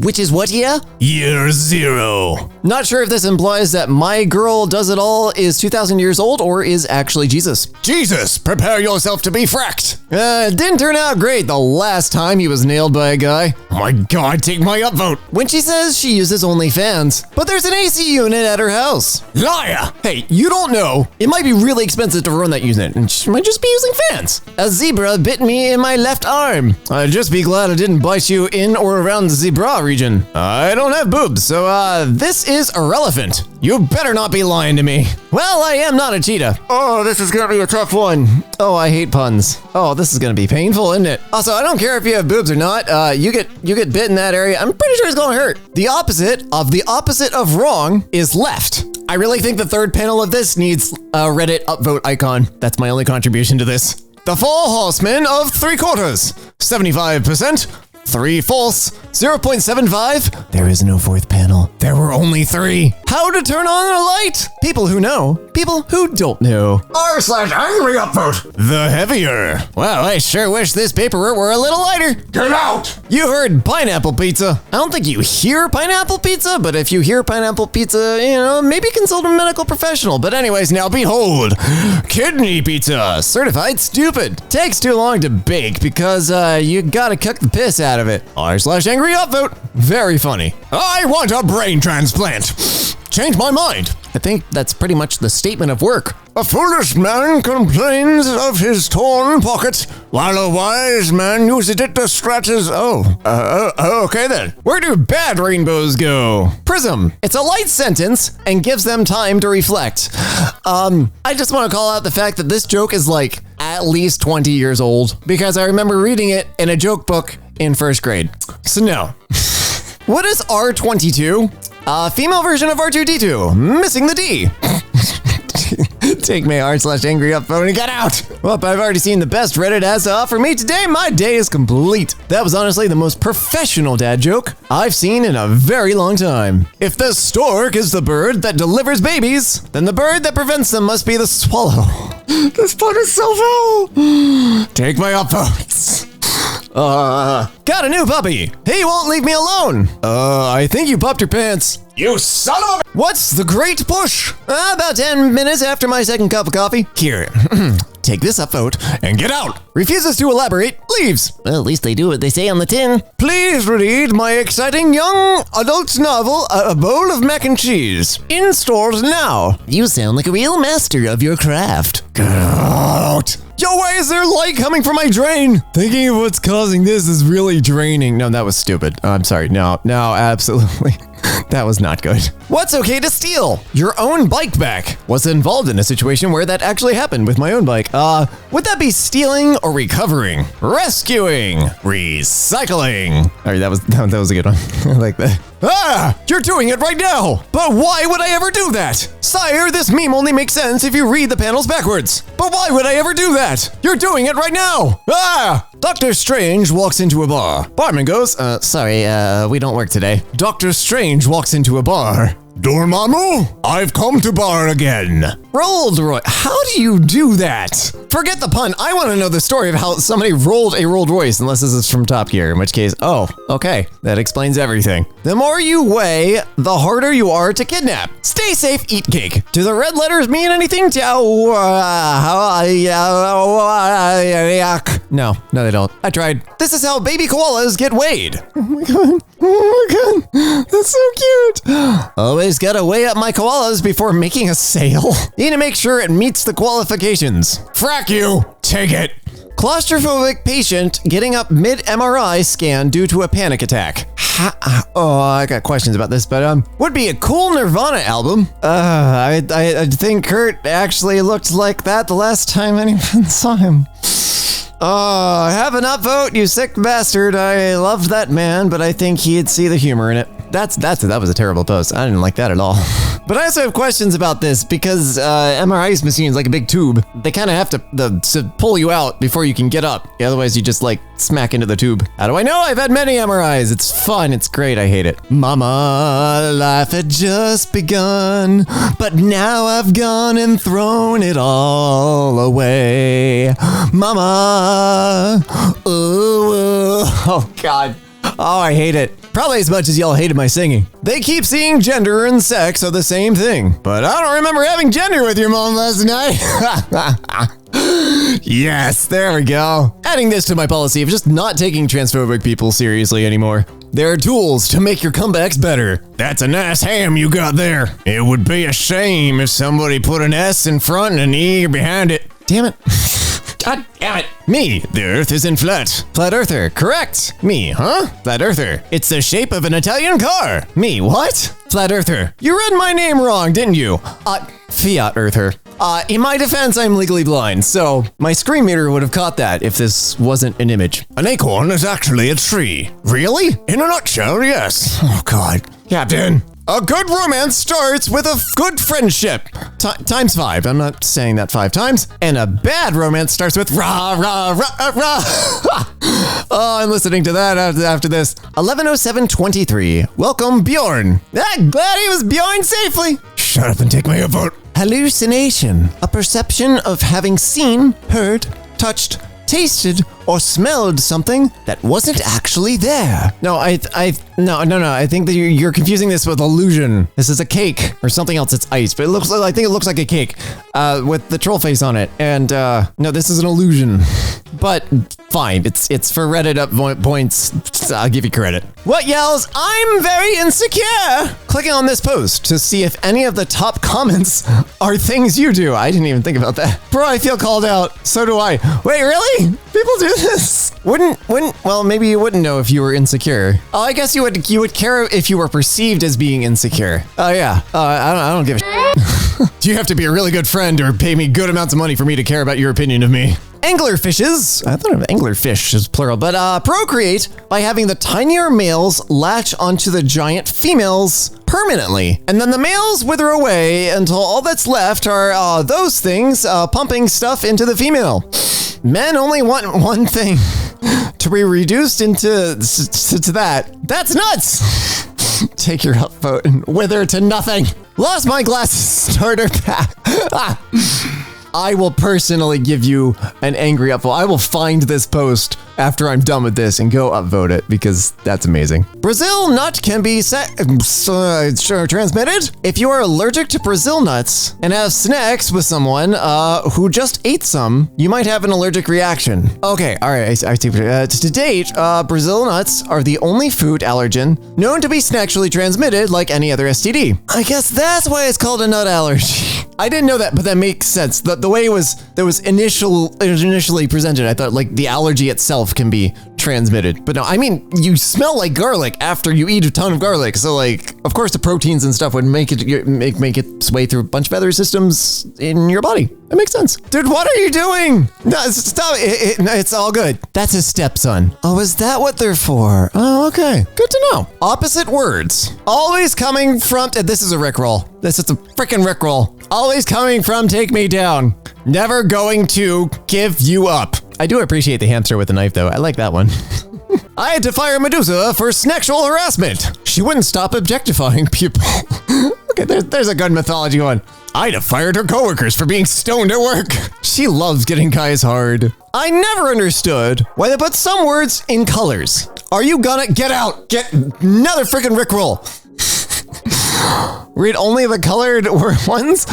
Which is what year? Year 0. Not sure if this implies that my girl does it all is 2,000 years old or is actually Jesus. Jesus, prepare yourself to be fracked. It didn't turn out great the last time he was nailed by a guy. Oh my god, take my upvote. When she says she uses OnlyFans, but there's an AC unit at her house. Liar! Hey, you don't know. It might be really expensive to run that unit, and she might just be using fans. A zebra bit me in my left arm. I'd just be glad it didn't bite you in or around the zebra region. I don't have boobs, so this is irrelevant. You better not be lying to me. Well, I am not a cheetah. Oh, this is gonna be a tough one. Oh, I hate puns. Oh, this is gonna be painful, isn't it? Also, I don't care if you have boobs or not. You get bit in that area, I'm pretty sure it's gonna hurt. The opposite of wrong is left. I really think the third panel of this needs a Reddit upvote icon. That's my only contribution to this. The 4 horsemen of 3/4. 75%. 3 false, 0.75. There is no fourth panel. There were only 3. How to turn on a light? People who know, people who don't know. r/Angryupvote. The heavier. Wow, I sure wish this paperwork were a little lighter. Get out! You heard pineapple pizza. I don't think you hear pineapple pizza, but if you hear pineapple pizza, maybe consult a medical professional. But anyways, now behold, kidney pizza. Certified stupid. Takes too long to bake because you gotta cook the piss out of it. r/Angryupvote. Very funny. I want a brain transplant. Change my mind. I think that's pretty much the statement of work. A foolish man complains of his torn pocket, while a wise man uses it to scratch his... okay then. Where do bad rainbows go? Prism. It's a light sentence and gives them time to reflect. I just want to call out the fact that this joke is like at least 20 years old because I remember reading it in a joke book in 1st grade. So no. What is R22? Female version of R2D2. Missing the D. Take my r/Angryupvote and get out. Well, I've already seen the best Reddit has to offer me today. My day is complete. That was honestly the most professional dad joke I've seen in a very long time. If the stork is the bird that delivers babies, then the bird that prevents them must be the swallow. This part is so foul. Take my upvotes. Got a new puppy. He won't leave me alone. I think you popped your pants. You son of a... What's the great push? About 10 minutes after my second cup of coffee. Here, take this upvote and get out. Refuses to elaborate, leaves. Well, at least they do what they say on the tin. Please read my exciting young adult novel, A Bowl of Mac and Cheese. In stores now. You sound like a real master of your craft. Get out. Yo, why is there light coming from my drain? Thinking of what's causing this is really draining. No, that was stupid. I'm sorry. No, absolutely. That was not good. What's okay to steal? Your own bike back. Was involved in a situation where that actually happened with my own bike. Would that be stealing or recovering? Rescuing. Recycling. All right, that was a good one. I like that. You're doing it right now. But why would I ever do that? Sire, this meme only makes sense if you read the panels backwards. But why would I ever do that? You're doing it right now. Doctor Strange walks into a bar. Barman goes, sorry, we don't work today. Doctor Strange walks into a bar. Dormammu, I've come to bar again. Rolled Royce. How do you do that? Forget the pun. I want to know the story of how somebody rolled a Rolled Royce, unless this is from Top Gear, in which case, oh, okay. That explains everything. The more you weigh, the harder you are to kidnap. Stay safe, eat cake. Do the red letters mean anything to No, they don't. I tried. This is how baby koalas get weighed. Oh my god. That's so cute. Always gotta weigh up my koalas before making a sale. Need to make sure it meets the qualifications. Frack you. Take it. Claustrophobic patient getting up mid-MRI scan due to a panic attack. I got questions about this, but would be a cool Nirvana album. I think Kurt actually looked like that the last time anyone saw him. Have an upvote, you sick bastard. I loved that man, but I think he'd see the humor in it. That was a terrible post. I didn't like that at all. But I also have questions about this because MRI machines, like a big tube, they kind of have to pull you out before you can get up. Otherwise, you just like smack into the tube. How do I know? I've had many MRIs. It's fun. It's great. I hate it. Mama, life had just begun, but now I've gone and thrown it all away. Mama, oh God. Oh, I hate it. Probably as much as y'all hated my singing. They keep seeing gender and sex are the same thing. But I don't remember having gender with your mom last night. Yes, there we go. Adding this to my policy of just not taking transphobic people seriously anymore. There are tools to make your comebacks better. That's a nice ham you got there. It would be a shame if somebody put an S in front and an E behind it. Damn it. God damn it. Me, the earth isn't flat. Flat earther, correct. Me, huh? Flat earther. It's the shape of an Italian car. Me, what? Flat earther. You read my name wrong, didn't you? Fiat earther. In my defense, I'm legally blind, so my screen reader would have caught that if this wasn't an image. An acorn is actually a tree. Really? In a nutshell, yes. Oh God. Captain. A good romance starts with a good friendship. Times 5. I'm not saying that 5 times. And a bad romance starts with rah, rah, rah, rah. Oh, I'm listening to that after this. 11:07:23. Welcome, Bjorn. Glad he was Bjorn safely. Shut up and take my vote. Hallucination. A perception of having seen, heard, touched, tasted, or smelled something that wasn't actually there. No, I think that you're confusing this with illusion. This is a cake or something else. It's ice, but I think it looks like a cake with the troll face on it. And no, this is an illusion. But fine, it's for Reddit up points. I'll give you credit. What yells? I'm very insecure. Clicking on this post to see if any of the top comments are things you do. I didn't even think about that. Bro, I feel called out. So do I. Wait, really? People do this? Well, maybe you wouldn't know if you were insecure. Oh, I guess you would care if you were perceived as being insecure. Oh yeah. I don't give a shit. Do you have to be a really good friend or pay me good amounts of money for me to care about your opinion of me? Anglerfishes, I thought of anglerfish as plural, but procreate by having the tinier males latch onto the giant females permanently. And then the males wither away until all that's left are those things pumping stuff into the female. Men only want one thing, to be reduced into that. That's nuts! Take your upvote and wither to nothing. Lost my glasses starter pack. I will personally give you an angry upvote. I will find this post after I'm done with this and go upvote it because that's amazing. Brazil nut can be transmitted if you are allergic to Brazil nuts and have snacks with someone who just ate some. You might have an allergic reaction. Okay, all right, I see. To date, Brazil nuts are the only food allergen known to be sexually transmitted like any other STD. I guess that's why it's called a nut allergy. I didn't know that, but that makes sense. The way it was initially presented, I thought like the allergy itself can be transmitted. But no, I mean, you smell like garlic after you eat a ton of garlic. So like, of course the proteins and stuff would make its way through a bunch of other systems in your body. That makes sense. Dude, what are you doing? No, stop. It's all good. That's his stepson. Oh, is that what they're for? Oh, okay. Good to know. Opposite words. Always coming from, this is a Rickroll. This is a freaking Rickroll. Always coming from take me down. Never going to give you up. I do appreciate the hamster with the knife though. I like that one. I had to fire Medusa for sexual harassment. She wouldn't stop objectifying people. Okay, there's a good mythology one. I'd have fired her coworkers for being stoned at work. She loves getting guys hard. I never understood why they put some words in colors. Are you gonna get out? Get another freaking Rickroll. Read only the colored ones?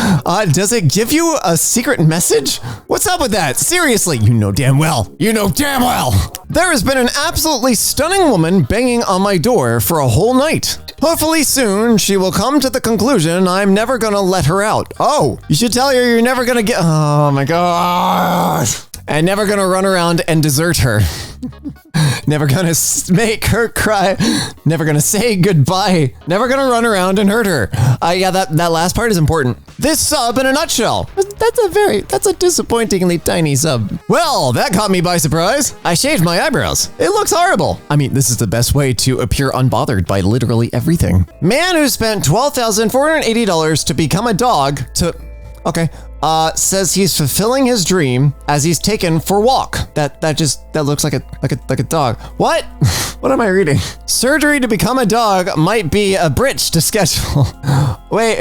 Does it give you a secret message? What's up with that? Seriously, you know damn well. You know damn well. There has been an absolutely stunning woman banging on my door for a whole night. Hopefully soon she will come to the conclusion I'm never gonna let her out. Oh, you should tell her you're never gonna get, oh my gosh. And never gonna run around and desert her. Never gonna make her cry. Never gonna say goodbye. Never gonna run around and hurt her. Yeah, that last part is important. This sub in a nutshell. That's a disappointingly tiny sub. Well, that caught me by surprise. I shaved my eyebrows. It looks horrible. I mean, this is the best way to appear unbothered by literally everything. Man who spent $12,480 to become a dog okay. Says he's fulfilling his dream as he's taken for walk. That looks like a dog. What? What am I reading? Surgery to become a dog might be a bridge to schedule. Wait.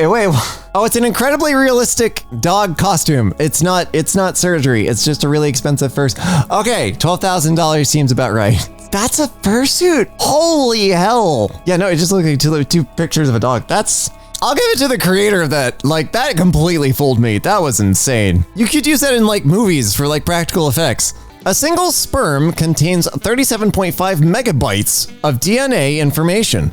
Oh, it's an incredibly realistic dog costume. It's not surgery. It's just a really expensive first. Okay, $12,000 seems about right. That's a fursuit. Holy hell. Yeah, no, it just looks like two pictures of a dog. I'll give it to the creator of that. Like, that completely fooled me. That was insane. You could use that in like movies for like practical effects. A single sperm contains 37.5 megabytes of DNA information.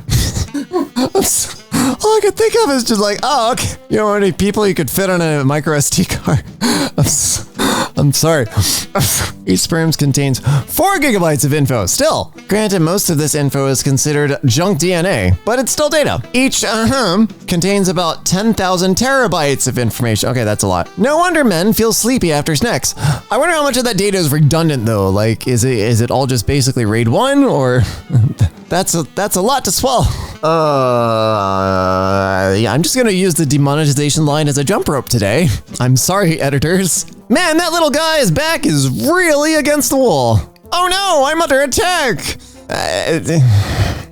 All I could think of is just like, oh, okay. You know how many people you could fit on a micro SD card? I'm sorry. Each sperm contains 4 gigabytes of info. Still, granted, most of this info is considered junk DNA, but it's still data. Each contains about 10,000 terabytes of information. Okay, that's a lot. No wonder men feel sleepy after snacks. I wonder how much of that data is redundant though. Like, is it all just basically RAID 1 or that's a lot to swallow. Yeah, I'm just gonna use the demonetization line as a jump rope today. I'm sorry, editors. Man, that little guy's back is really against the wall. Oh no, I'm under attack.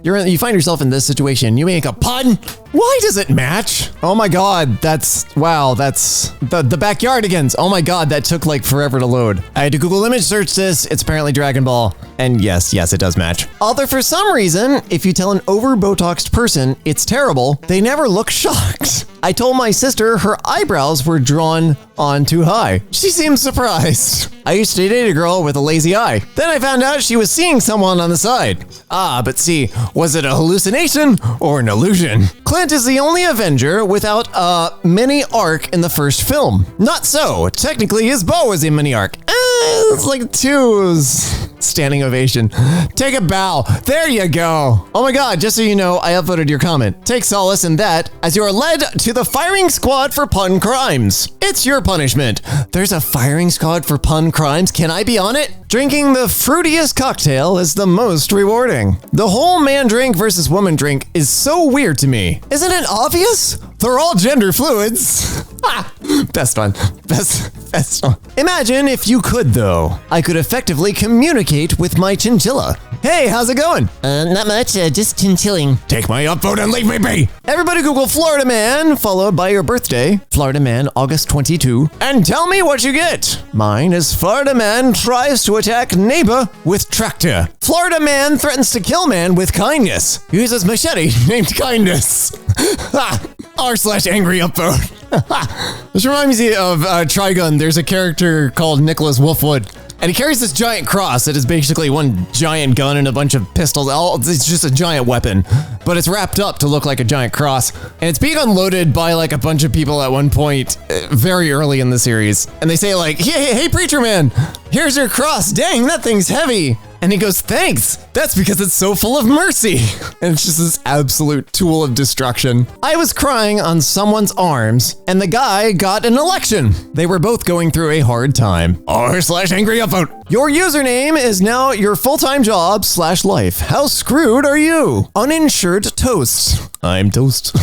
You find yourself in this situation, you make a pun. Why does it match? Oh my god, that's the backyardigans. Oh my god, that took like forever to load. I had to Google image search this. It's apparently Dragon Ball. And yes, it does match. Although for some reason, if you tell an over-Botoxed person it's terrible, they never look shocked. I told my sister her eyebrows were drawn on too high. She seemed surprised. I used to date a girl with a lazy eye. Then I found out she was seeing someone on the side. But see, was it a hallucination or an illusion? Clint is the only Avenger without a mini arc in the first film. Not so. Technically, his bow is a mini arc. It's like 2. Standing ovation. Take a bow. There you go. Oh my god, just so you know, I upvoted your comment. Take solace in that as you are led to the firing squad for pun crimes. It's your punishment. There's a firing squad for pun crimes. Can I be on it? Drinking the fruitiest cocktail is the most rewarding. The whole man drink versus woman drink is so weird to me. Isn't it obvious? They're all gender fluids. Best one. Best one. Imagine if you could, though. I could effectively communicate with my chinchilla. Hey, how's it going? Not much, just chinchilling. Take my upvote and leave me be. Everybody Google Florida Man, followed by your birthday. Florida Man, August 22. And tell me what you get. Mine is Florida Man tries to attack neighbor with tractor. Florida Man threatens to kill man with kindness. Uses machete named kindness. r/angryupvote. This reminds me of Trigun. There's a character called Nicholas Wolfwood. And he carries this giant cross that is basically one giant gun and a bunch of pistols. It's just a giant weapon, but it's wrapped up to look like a giant cross. And it's being unloaded by like a bunch of people at one point very early in the series. And they say like, hey, preacher man, here's your cross. Dang, that thing's heavy. And he goes, thanks. That's because it's so full of mercy. And it's just this absolute tool of destruction. I was crying on someone's arms, and the guy got an election. They were both going through a hard time. r/angryupvote. Your username is now your full-time job /life. How screwed are you? Uninsured toast. I'm toast.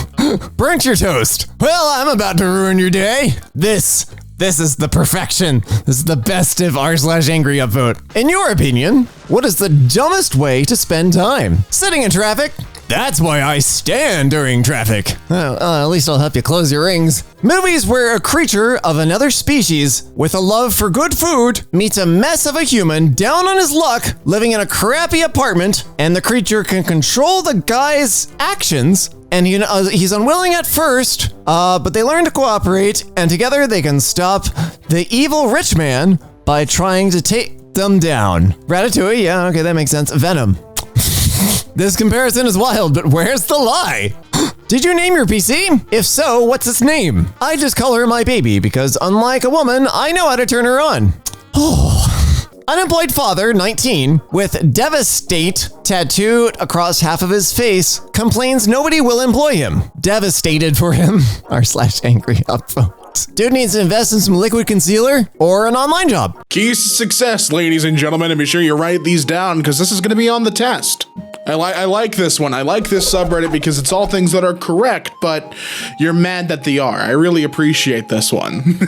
Burnt your toast. Well, I'm about to ruin your day. This is the perfection. This is the best of r/angryupvote. In your opinion, what is the dumbest way to spend time? Sitting in traffic? That's why I stand during traffic. At least I'll help you close your rings. Movies where a creature of another species with a love for good food meets a mess of a human down on his luck living in a crappy apartment, and the creature can control the guy's actions. And he's unwilling at first, but they learn to cooperate, and together they can stop the evil rich man by trying to take them down. Ratatouille, yeah, okay, that makes sense. Venom. This comparison is wild, but where's the lie? Did you name your PC? If so, what's its name? I just call her my baby because unlike a woman, I know how to turn her on. Unemployed father, 19, with devastate tattooed across half of his face, complains nobody will employ him. Devastated for him. r/angryupvote. Dude needs to invest in some liquid concealer or an online job. Keys to success, ladies and gentlemen, and be sure you write these down because this is going to be on the test. I like this one. I like this subreddit because it's all things that are correct, but you're mad that they are. I really appreciate this one.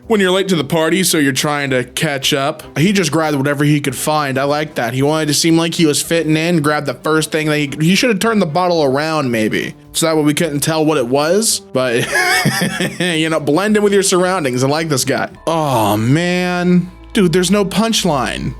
When you're late to the party, so you're trying to catch up. He just grabbed whatever he could find. I like that. He wanted to seem like he was fitting in, grabbed the first thing that he should have turned the bottle around maybe. So that way we couldn't tell what it was, but you know, blend in with your surroundings. I like this guy. Oh man, dude, there's no punchline.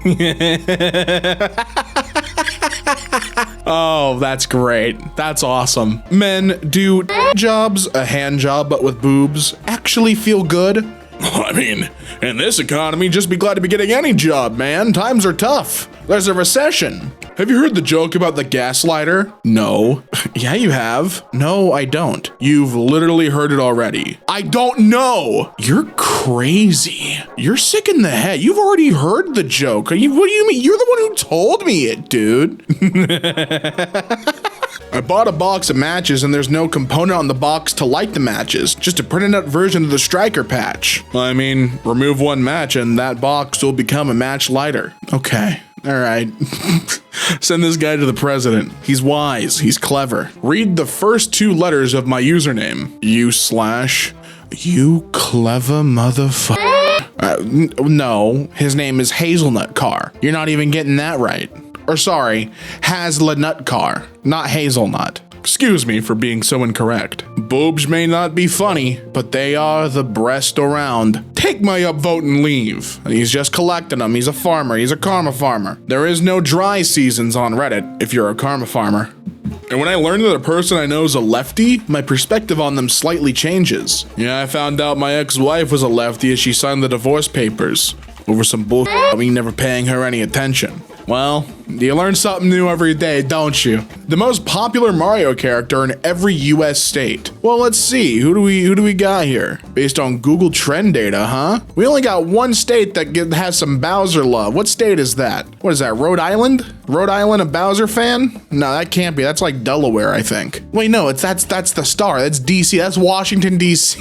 Oh, that's great. That's awesome. Men, do jobs, a hand job, but with boobs, actually feel good? I mean, in this economy, just be glad to be getting any job, man. Times are tough. There's a recession. Have you heard the joke about the gaslighter? No. Yeah, you have. No, I don't. You've literally heard it already. I don't know. You're crazy. You're sick in the head. You've already heard the joke. What do you mean? You're the one who told me it, dude. I bought a box of matches and there's no component on the box to light the matches, just a printed out version of the striker patch. I mean, remove one match and that box will become a match lighter. Okay. All right. Send this guy to the president. He's wise. He's clever. Read the first two letters of my username. You clever motherfucker. No, his name is Hazelnut Car. You're not even getting that right. Or sorry, Hazelnut Car, not Hazelnut. Excuse me for being so incorrect. Boobs may not be funny, but they are the breast around. Take my upvote and leave. He's just collecting them. He's a farmer. He's a karma farmer. There is no dry seasons on Reddit if you're a karma farmer. And when I learned that a person I know is a lefty, my perspective on them slightly changes. Yeah, I found out my ex-wife was a lefty as she signed the divorce papers over some bullshit about me never paying her any attention. Well, you learn something new every day, don't you? The most popular Mario character in every US state. Well, let's see, who do we got here? Based on Google Trend data, huh? We only got one state that has some Bowser love. What state is that? What is that, Rhode Island? Rhode Island a Bowser fan? No, that can't be. That's like Delaware, I think. Wait, no, that's the star. That's DC. That's Washington, DC.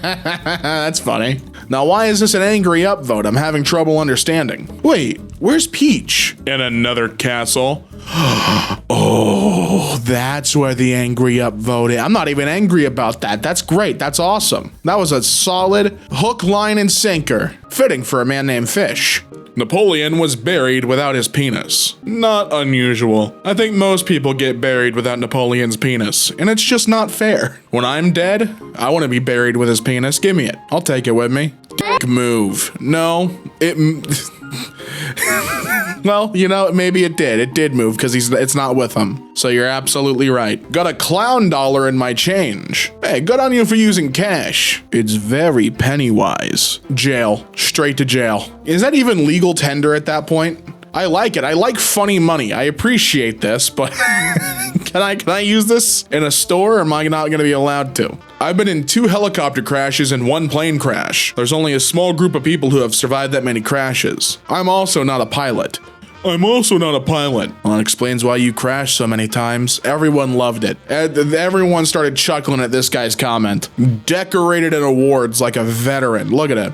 That's funny. Now, why is this an angry upvote? I'm having trouble understanding. Wait, where's Peach? In another castle. Oh. Oh, that's where the Angryupvote is. I'm not even angry about that. That's great. That's awesome. That was a solid hook, line, and sinker. Fitting for a man named Fish. Napoleon was buried without his penis. Not unusual. I think most people get buried without Napoleon's penis, and it's just not fair. When I'm dead, I want to be buried with his penis. Give me it. I'll take it with me. Dick move. No, it... Well, you know, maybe it did. It did move because it's not with him. So you're absolutely right. Got a clown dollar in my change. Hey, good on you for using cash. It's very penny wise. Jail. Straight to jail. Is that even legal tender at that point? I like it. I like funny money. I appreciate this, but can I use this in a store or am I not going to be allowed to? I've been in 2 helicopter crashes and 1 plane crash. There's only a small group of people who have survived that many crashes. I'm also not a pilot. Well, it explains why you crashed so many times. Everyone loved it. Everyone started chuckling at this guy's comment. Decorated in awards like a veteran. Look at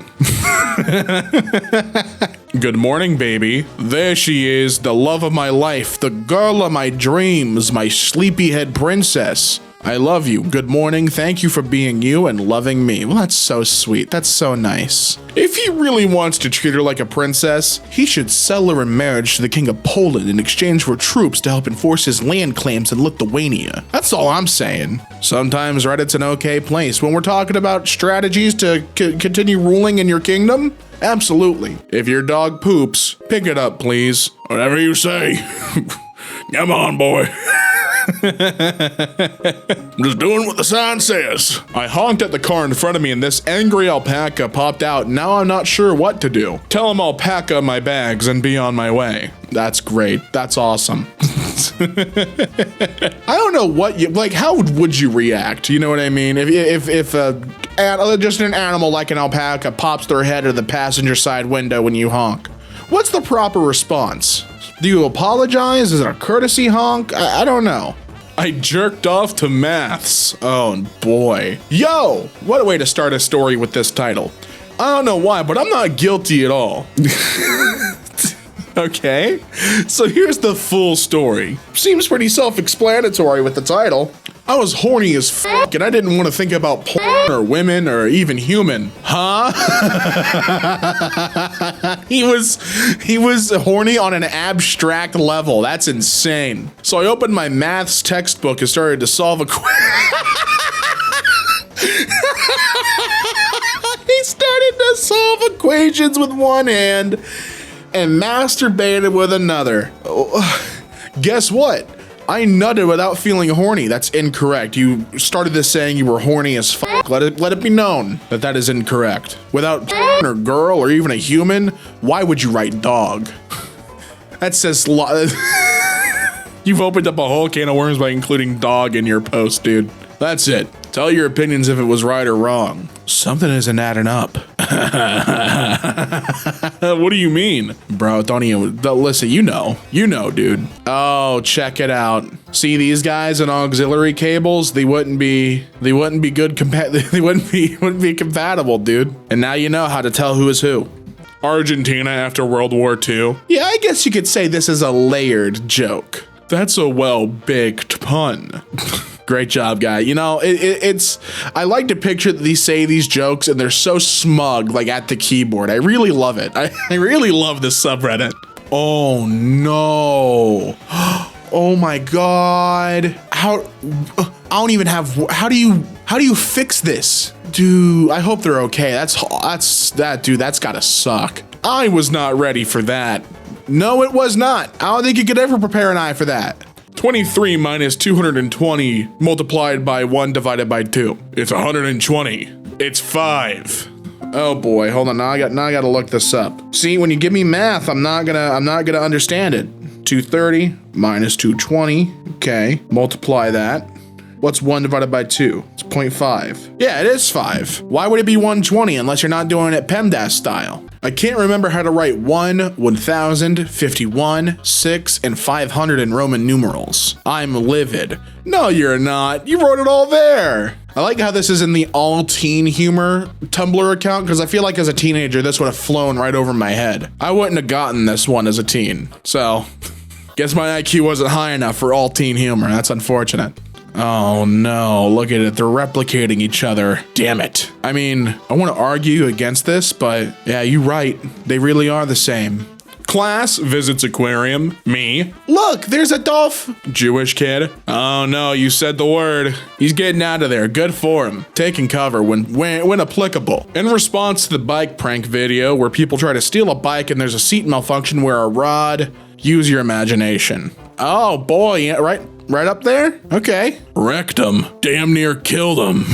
it. Good morning, baby. There she is, the love of my life, the girl of my dreams, my sleepyhead princess. I love you. Good morning. Thank you for being you and loving me. Well, that's so sweet. That's so nice. If he really wants to treat her like a princess, he should sell her in marriage to the King of Poland in exchange for troops to help enforce his land claims in Lithuania. That's all I'm saying. Sometimes Reddit's an okay place when we're talking about strategies to continue ruling in your kingdom. Absolutely. If your dog poops, pick it up, please. Whatever you say. Come on, boy. I'm just doing what the sign says. I honked at the car in front of me and this angry alpaca popped out. Now I'm not sure what to do. Tell him I'll pack up my bags and be on my way. That's great. That's awesome. I don't know what you, like, how would you react? You know what I mean? If just an animal like an alpaca pops their head to the passenger side window when you honk. What's the proper response? Do you apologize? Is it a courtesy honk? I don't know. I jerked off to maths. Oh boy. Yo, what a way to start a story with this title. I don't know why, but I'm not guilty at all. Okay, so here's the full story. Seems pretty self-explanatory with the title. I was horny as fuck and I didn't want to think about porn or women or even human. Huh? He was horny on an abstract level. That's insane. So I opened my maths textbook and started to solve a He started to solve equations with one hand and masturbated with another. Guess what? I nutted without feeling horny. That's incorrect. You started this saying you were horny as fuck. Let it be known that that is incorrect. Without or girl or even a human, why would you write dog? That says You've opened up a whole can of worms by including dog in your post, dude. That's it. Tell your opinions if it was right or wrong. Something isn't adding up. What do you mean? Bro, don't even, listen, you know, dude. Oh, check it out. See these guys in auxiliary cables? They wouldn't be good they wouldn't be compatible, dude. And now you know how to tell who is who. Argentina after World War II. Yeah, I guess you could say this is a layered joke. That's a well-baked pun. Great job, guy. You know, I like to picture that they say these jokes and they're so smug, like at the keyboard. I really love it. I really love this subreddit. Oh no. Oh my God. How do you fix this? Dude, I hope they're okay. That's gotta suck. I was not ready for that. No, it was not. I don't think you could ever prepare an eye for that. 23 minus 220 multiplied by 1 divided by 2. It's 120. It's 5. Oh boy, hold on. Now I gotta look this up. See, when you give me math, I'm not gonna understand it. 230 minus 220. Okay, multiply that. What's 1 divided by 2? It's 0.5. Yeah, it is 5. Why would it be 120 unless you're not doing it PEMDAS style? I can't remember how to write 1, 1000, 51, 6, and 500 in Roman numerals. I'm livid. No, you're not. You wrote it all there. I like how this is in the all teen humor Tumblr account because I feel like as a teenager, this would have flown right over my head. I wouldn't have gotten this one as a teen. So Guess my IQ wasn't high enough for all teen humor. That's unfortunate. Oh no, look at it. They're replicating each other. Damn it. I mean, I want to argue against this, but yeah, you're right. They really are the same. Class visits aquarium. Me. Look, there's a Jewish kid. Oh no, you said the word. He's getting out of there. Good for him. Taking cover when applicable. In response to the bike prank video where people try to steal a bike and there's a seat malfunction where a rod. Use your imagination. Oh boy, yeah, right up there? Okay. Wrecked him. Damn near killed him.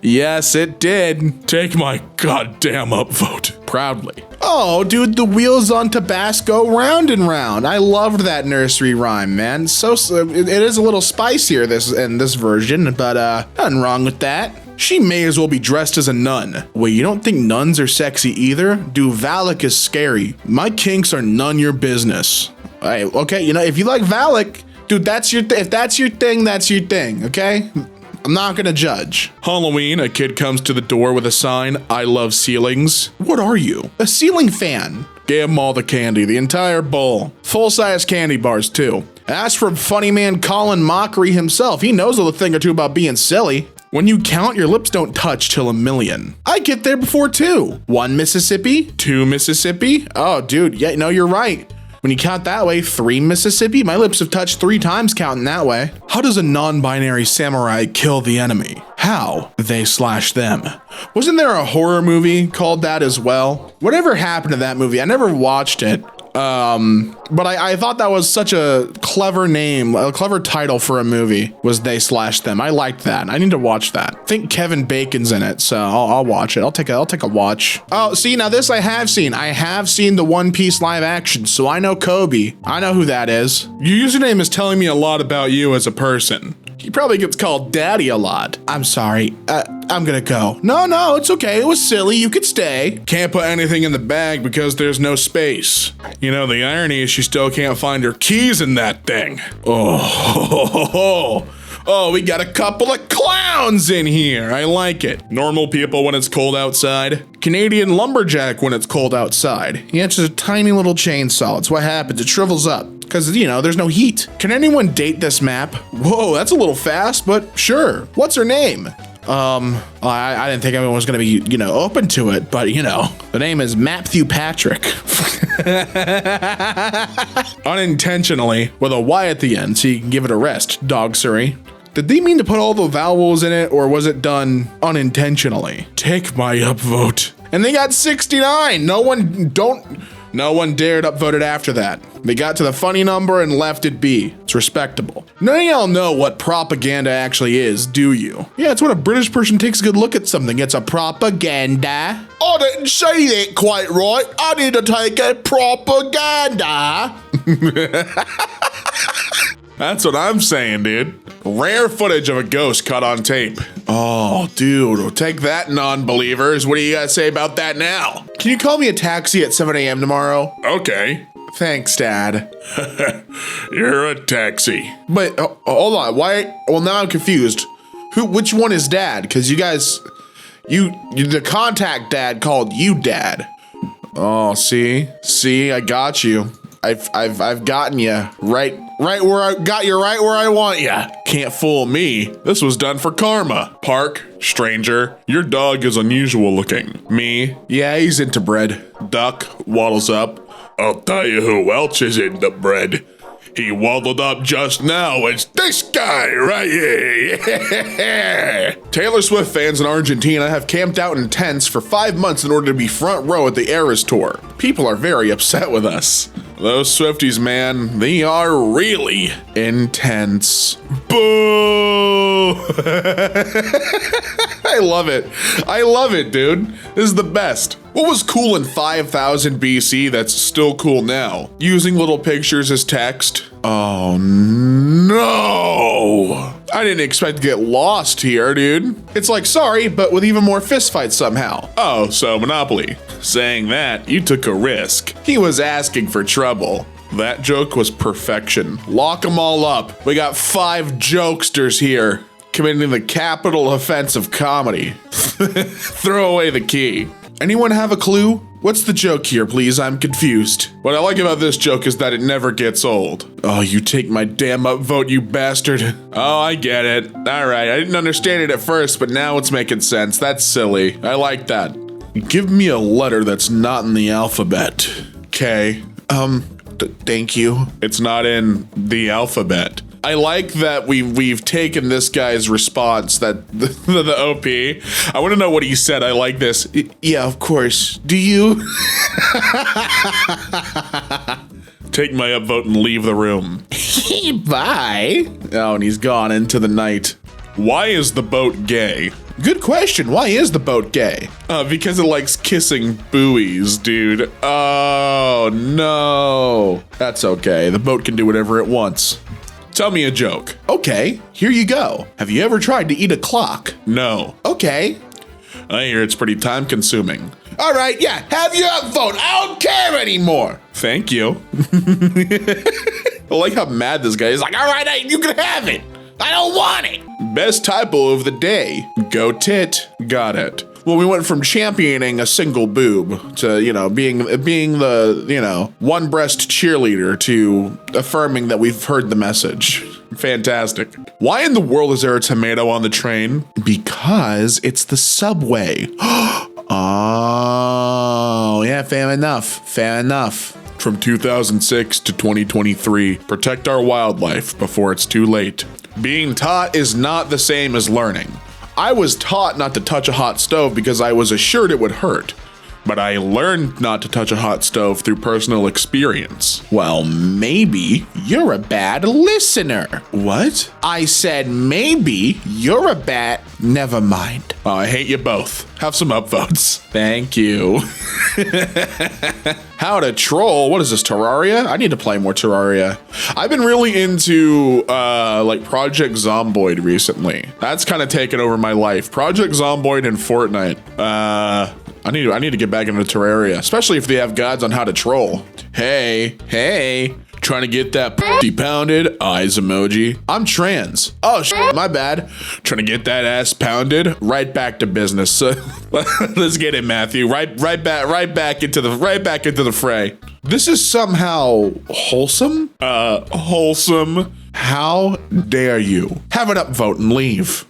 Yes, it did. Take my goddamn upvote. Proudly. Oh, dude, the wheels on Tabasco round and round. I loved that nursery rhyme, man. It is a little spicier in this version, but nothing wrong with that. She may as well be dressed as a nun. Wait, you don't think nuns are sexy either? Dude, Valak is scary. My kinks are none your business. Okay, you know, if you like Valak, dude, if that's your thing, that's your thing, okay? I'm not gonna judge. Halloween, a kid comes to the door with a sign, I love ceilings. What are you? A ceiling fan. Gave him all the candy, the entire bowl. Full-size candy bars, too. Ask for funny man Colin Mockery himself. He knows a thing or two about being silly. When you count, your lips don't touch till 1,000,000. I get there before 2. 1 Mississippi, 2 Mississippi. Oh, dude, yeah, no, you're right. When you count that way, 3 Mississippi. My lips have touched 3 times counting that way. How does a non-binary samurai kill the enemy? How? They/them. Wasn't there a horror movie called that as well? Whatever happened to that movie? I never watched it. But I thought that was such a clever name, a clever title for a movie was They/them. I liked that. I need to watch that. I think Kevin Bacon's in it, so I'll watch it. I'll take a watch. Oh, see, now this I have seen. I have seen the One Piece live action, so I know Kobe. I know who that is. Your username is telling me a lot about you as a person. He probably gets called daddy a lot. I'm sorry. I'm gonna go. No, it's okay. It was silly. You could stay. Can't put anything in the bag because there's no space. You know, the irony is she still can't find her keys in that thing. Oh, we got a couple of clowns in here. I like it. Normal people when it's cold outside. Canadian lumberjack when it's cold outside. He has just a tiny little chainsaw. It's what happens. It shrivels up. Because, you know, there's no heat. Can anyone date this map? Whoa, that's a little fast, but sure. What's her name? I didn't think everyone was going to be, you know, open to it, but, you know, the name is Matthew Patrick. Unintentionally, with a Y at the end, so you can give it a rest, dog Surrey. Did they mean to put all the vowels in it, or was it done unintentionally? Take my upvote. And they got 69. No one dared upvote it after that. They got to the funny number and left it be. It's respectable. None of y'all know what propaganda actually is, do you? Yeah, it's when a British person takes a good look at something. It's a propaganda. I didn't say that quite right. I need to take a propaganda. That's what I'm saying, dude. Rare footage of a ghost caught on tape. Oh, dude, take that, non-believers. What do you guys say about that now? Can you call me a taxi at 7 a.m. tomorrow? Okay. Thanks, Dad. You're a taxi. But, hold on, why? Well, now I'm confused. Which one is Dad? Because you guys, the contact dad called you Dad. Oh, see, I got you. I've gotten you right where I got you, right where I want you. Can't fool me. This was done for karma. Park, stranger, your dog is unusual looking. Me, yeah, he's into bread. Duck waddles up. I'll tell you who else is into bread. He waddled up just now. It's this guy right here. Taylor Swift fans in Argentina have camped out in tents for 5 months in order to be front row at the Eras tour. People are very upset with us. Those Swifties, man, they are really intense. Boo! I love it, dude. This is the best. What was cool in 5000 BC that's still cool now? Using little pictures as text? Oh no! I didn't expect to get lost here, dude. It's like, sorry, but with even more fistfights somehow. Oh, so Monopoly. Saying that, you took a risk. He was asking for trouble. That joke was perfection. Lock them all up. We got 5 jokesters here, committing the capital offense of comedy. Throw away the key. Anyone have a clue? What's the joke here, please? I'm confused. What I like about this joke is that it never gets old. Oh, you take my damn upvote, you bastard. Oh, I get it. All right, I didn't understand it at first, but now it's making sense. That's silly. I like that. Give me a letter that's not in the alphabet. K. Thank you. It's not in the alphabet. I like that we've taken this guy's response, that the OP. I want to know what he said. I like this. Yeah, of course. Do you? Take my upvote and leave the room. Bye. Oh, and he's gone into the night. Why is the boat gay? Good question. Why is the boat gay? Because it likes kissing buoys, dude. Oh, no. That's okay. The boat can do whatever it wants. Tell me a joke. Okay, here you go. Have you ever tried to eat a clock? No. Okay. I hear it's pretty time consuming. All right, yeah, have your upvote. I don't care anymore. Thank you. I like how mad this guy is. Like, all right, you can have it. I don't want it. Best typo of the day. Go tit. Got it. Well, we went from championing a single boob to, being the, one breast cheerleader to affirming that we've heard the message. Fantastic. Why in the world is there a tomato on the train? Because it's the subway. Oh, yeah, fair enough. Fair enough. From 2006 to 2023, protect our wildlife before it's too late. Being taught is not the same as learning. I was taught not to touch a hot stove because I was assured it would hurt. But I learned not to touch a hot stove through personal experience. Well, maybe you're a bad listener. What? I said maybe you're a bad... Never mind. Oh, I hate you both. Have some upvotes. Thank you. How to troll? What is this, Terraria? I need to play more Terraria. I've been really into like Project Zomboid recently. That's kind of taken over my life. Project Zomboid and Fortnite. I need to get back into Terraria, especially if they have guides on how to troll. Hey, trying to get that pussy pounded, eyes emoji. I'm trans. Oh shit, my bad. Trying to get that ass pounded, right back to business. So let's get it, Matthew. Right back into the fray. This is somehow wholesome? Wholesome. How dare you? Have an upvote and leave.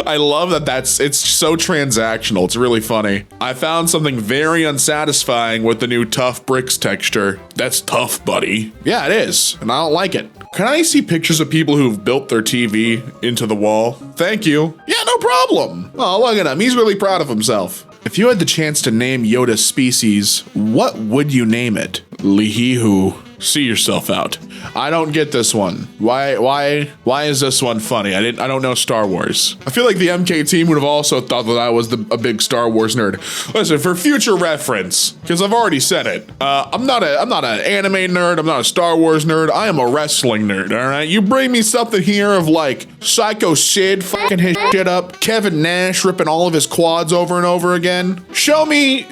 I love it's so transactional. It's really funny. I found something very unsatisfying with the new tough bricks texture. That's tough, buddy. Yeah, it is, and I don't like it. Can I see pictures of people who've built their TV into the wall? Thank you. Yeah, no problem. Oh, look at him. He's really proud of himself. If you had the chance to name Yoda's species, what would you name it? Lihihu. See yourself out. I don't get this one. Why is this one funny? I don't know Star Wars. I feel like the EmKay team would have also thought that I was a big Star Wars nerd. Listen, for future reference, because I've already said it, I'm not an anime nerd. I'm not a Star Wars nerd. I am a wrestling nerd. All right, you bring me something here of like Psycho Sid fucking his shit up, Kevin Nash ripping all of his quads over and over again. Show me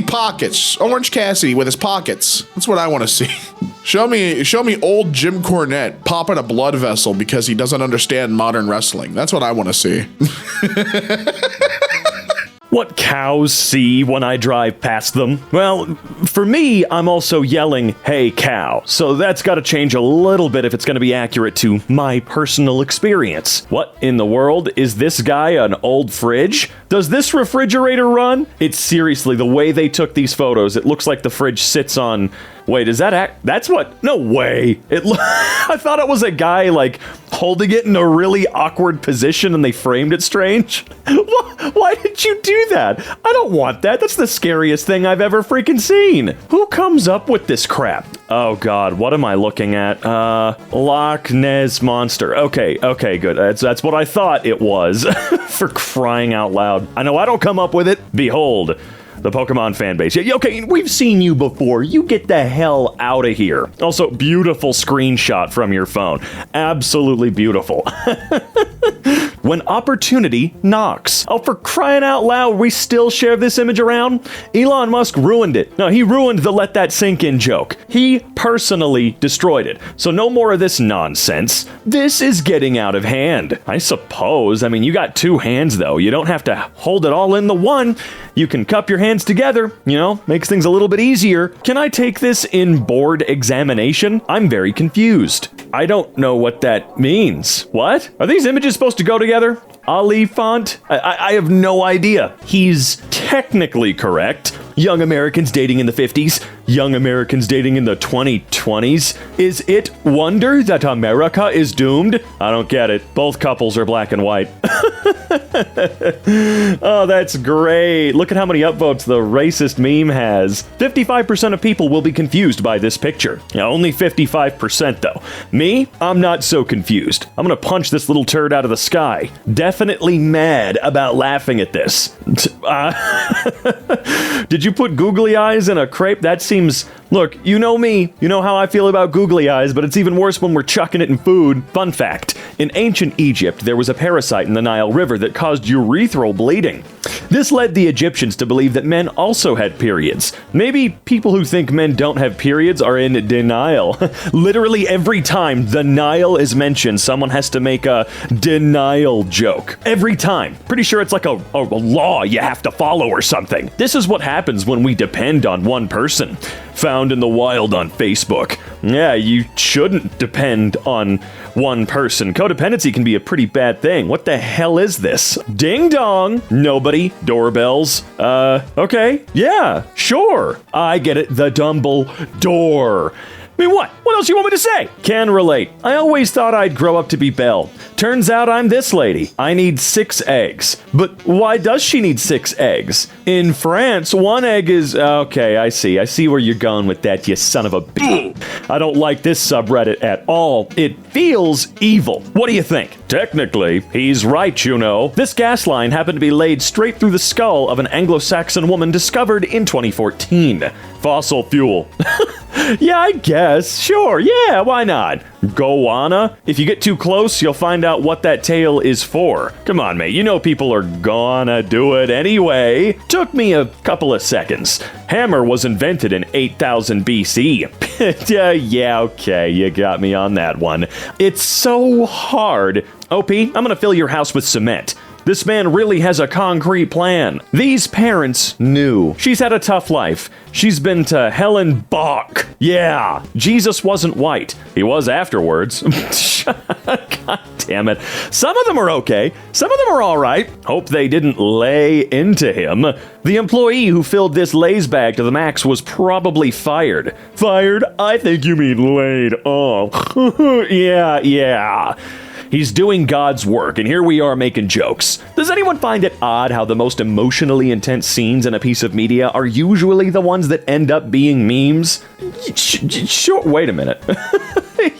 pockets. Orange Cassidy with his pockets. That's what I want to see. Show me old Jim Cornette popping a blood vessel because he doesn't understand modern wrestling. That's what I want to see. What cows see when I drive past them? Well, for me, I'm also yelling, "Hey, cow." So that's got to change a little bit if it's going to be accurate to my personal experience. What in the world? Is this guy an old fridge? Does this refrigerator run? It's seriously, the way they took these photos, it looks like the fridge sits on... Wait, is that that's what? No way. I thought it was a guy like holding it in a really awkward position and they framed it strange. Why did you do that? I don't want that. That's the scariest thing I've ever freaking seen. Who comes up with this crap? Oh God, what am I looking at? Loch Ness Monster. Okay, good. That's what I thought it was. For crying out loud. I know I don't come up with it. Behold. The Pokemon fan base. Yeah, okay, we've seen you before. You get the hell out of here. Also, beautiful screenshot from your phone. Absolutely beautiful. When opportunity knocks. Oh, for crying out loud, we still share this image around? Elon Musk ruined it. No, he ruined the let that sink in joke. He personally destroyed it. So no more of this nonsense. This is getting out of hand. I suppose. I mean, you got two hands, though. You don't have to hold it all in the one. You can cup your hands together, makes things a little bit easier. Can I take this in board examination? I'm very confused. I don't know what that means. What? Are these images supposed to go together? Ali font? I have no idea. He's technically correct. Young Americans dating in the 50s, young Americans dating in the 2020s. Is it wonder that America is doomed? I don't get it. Both couples are black and white. Oh, that's great. Look at how many upvotes the racist meme has. 55% of people will be confused by this picture. Only 55% though. Me? I'm not so confused. I'm gonna punch this little turd out of the sky. Definitely mad about laughing at this. Did you put googly eyes in a crepe? That seems... Look, you know me. You know how I feel about googly eyes, but it's even worse when we're chucking it in food. Fun fact. In ancient Egypt, there was a parasite in the Nile River that caused urethral bleeding. This led the Egyptians to believe that men also had periods. Maybe people who think men don't have periods are in denial. Literally every time the Nile is mentioned, someone has to make a denial joke. Every time. Pretty sure it's like a law you have to follow or something. This is what happens when we depend on one person. Found in the wild on Facebook. Yeah, you shouldn't depend on one person. Codependency can be a pretty bad thing. What the hell is this? Ding dong. Nobody. Doorbells. Okay. Yeah, sure. I get it. The Dumble door. I mean, what? What else you want me to say? Can relate. I always thought I'd grow up to be Belle. Turns out I'm this lady. I need 6 eggs. But why does she need 6 eggs? In France, 1 egg is... Okay, I see. I see where you're going with that, you son of a bitch. I don't like this subreddit at all. It feels evil. What do you think? Technically, he's right, This gas line happened to be laid straight through the skull of an Anglo-Saxon woman discovered in 2014. Fossil fuel. Yeah, I guess. Sure, yeah, why not? Goanna? If you get too close, you'll find out what that tail is for. Come on, mate, you know people are gonna do it anyway. Took me a couple of seconds. Hammer was invented in 8000 BC. Yeah, okay, you got me on that one. It's so hard. OP, I'm gonna fill your house with cement. This man really has a concrete plan. These parents knew. She's had a tough life. She's been to hell and back. Yeah, Jesus wasn't white. He was afterwards. God damn it. Some of them are okay. Some of them are all right. Hope they didn't lay into him. The employee who filled this lays bag to the max was probably fired. Fired? I think you mean laid off. Yeah. He's doing God's work, and here we are making jokes. Does anyone find it odd how the most emotionally intense scenes in a piece of media are usually the ones that end up being memes? Sure, wait a minute.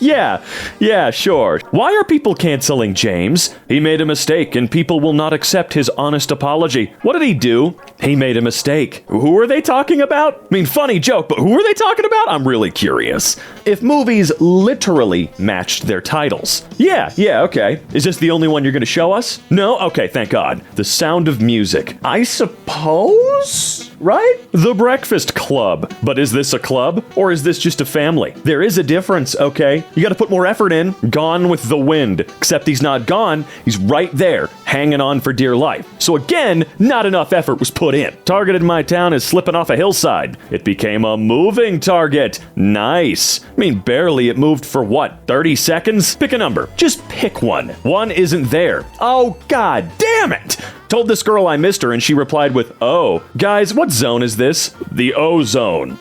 Yeah, sure. Why are people canceling James? He made a mistake, and people will not accept his honest apology. What did he do? He made a mistake. Who are they talking about? I mean, funny joke, but who are they talking about? I'm really curious. If movies literally matched their titles. Yeah, okay. Is this the only one you're going to show us? No? Okay, thank God. The Sound of Music. I suppose? Right? The Breakfast Club. But is this a club? Or is this just a family? There is a difference, okay? You gotta put more effort in. Gone with the Wind. Except he's not gone. He's right there, hanging on for dear life. So again, not enough effort was put in. Target in my town is slipping off a hillside. It became a moving target. Nice. I mean, barely. It moved for what, 30 seconds? Pick a number. Just pick one. One isn't there. Oh, god damn it! Told this girl I missed her, and she replied with, "Oh, guys, what zone is this?" The O-zone.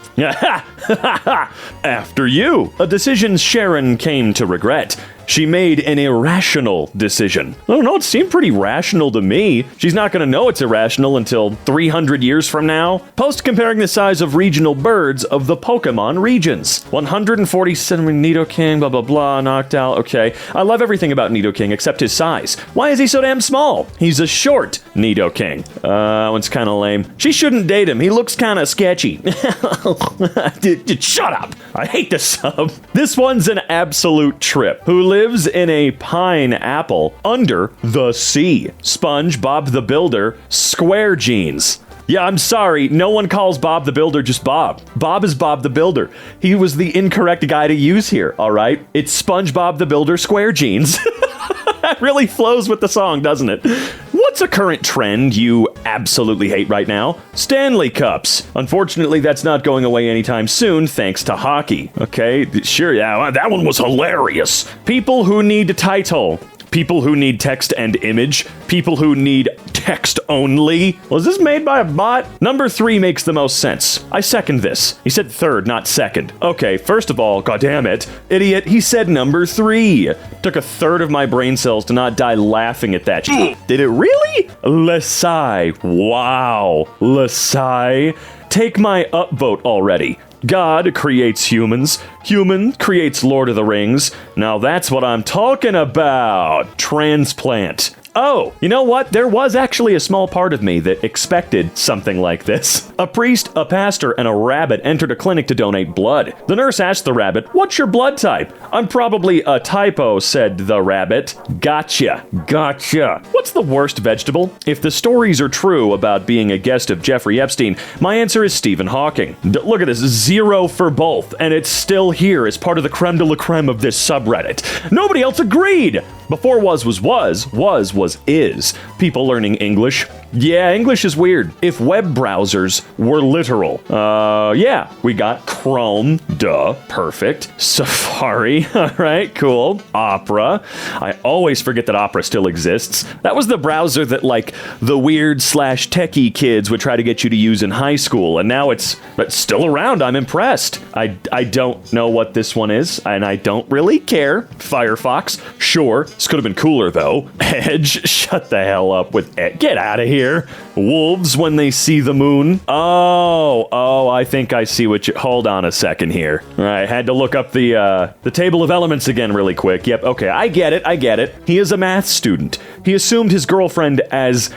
After you. A decision Sharon came to regret. She made an irrational decision. I don't know, it seemed pretty rational to me. She's not gonna know it's irrational until 300 years from now. Post comparing the size of regional birds of the Pokemon regions. 147 Nidoking, blah blah blah, knocked out. Okay, I love everything about Nidoking except his size. Why is he so damn small? He's a short Nidoking. That one's kinda lame. She shouldn't date him, he looks kinda sketchy. Shut up! I hate this sub. This one's an absolute trip. Who lives in a pineapple under the sea? SpongeBob the Builder, square jeans. Yeah, I'm sorry, no one calls Bob the Builder just Bob. Bob is Bob the Builder. He was the incorrect guy to use here, alright? It's SpongeBob the Builder, square jeans. That really flows with the song, doesn't it? What What's a current trend you absolutely hate right now? Stanley Cups. Unfortunately, that's not going away anytime soon thanks to hockey. Okay, sure, yeah, that one was hilarious. People who need title. People who need text and image. People who need text only. Was this made by a bot? Number 3 makes the most sense. I second this. He said third, not second. Okay, first of all, goddammit, idiot, he said number 3. Took a third of my brain cells to not die laughing at that. Did it really? LEXI. Wow. LEXI. Take my upvote already. God creates humans. Human creates Lord of the Rings. Now that's what I'm talking about. Transplant. Oh, you know what? There was actually a small part of me that expected something like this. A priest, a pastor, and a rabbit entered a clinic to donate blood. The nurse asked the rabbit, "What's your blood type?" "I'm probably a typo," said the rabbit. Gotcha. Gotcha. What's the worst vegetable? If the stories are true about being a guest of Jeffrey Epstein, my answer is Stephen Hawking. Look at this, 0 for both, and it's still here as part of the creme de la creme of this subreddit. Nobody else agreed! Before was, is. People learning English. Yeah, English is weird. If web browsers were literal. Yeah, we got Chrome, duh, perfect. Safari, alright, cool. Opera. I always forget that Opera still exists. That was the browser that, like, the weird/techie kids would try to get you to use in high school, and now it's still around. I'm impressed. I don't know what this one is, and I don't really care. Firefox, sure. This could have been cooler, though. Edge, shut the hell up with Edge. Get out of here. Wolves when they see the moon. Oh, I think I see what you... Hold on a second here. I had to look up the table of elements again really quick. Yep, okay, I get it. He is a math student. He assumed his girlfriend as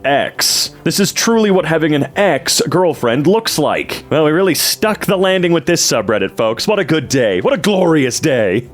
X. This is truly what having an ex-girlfriend looks like. Well, we really stuck the landing with this subreddit, folks. What a good day. What a glorious day.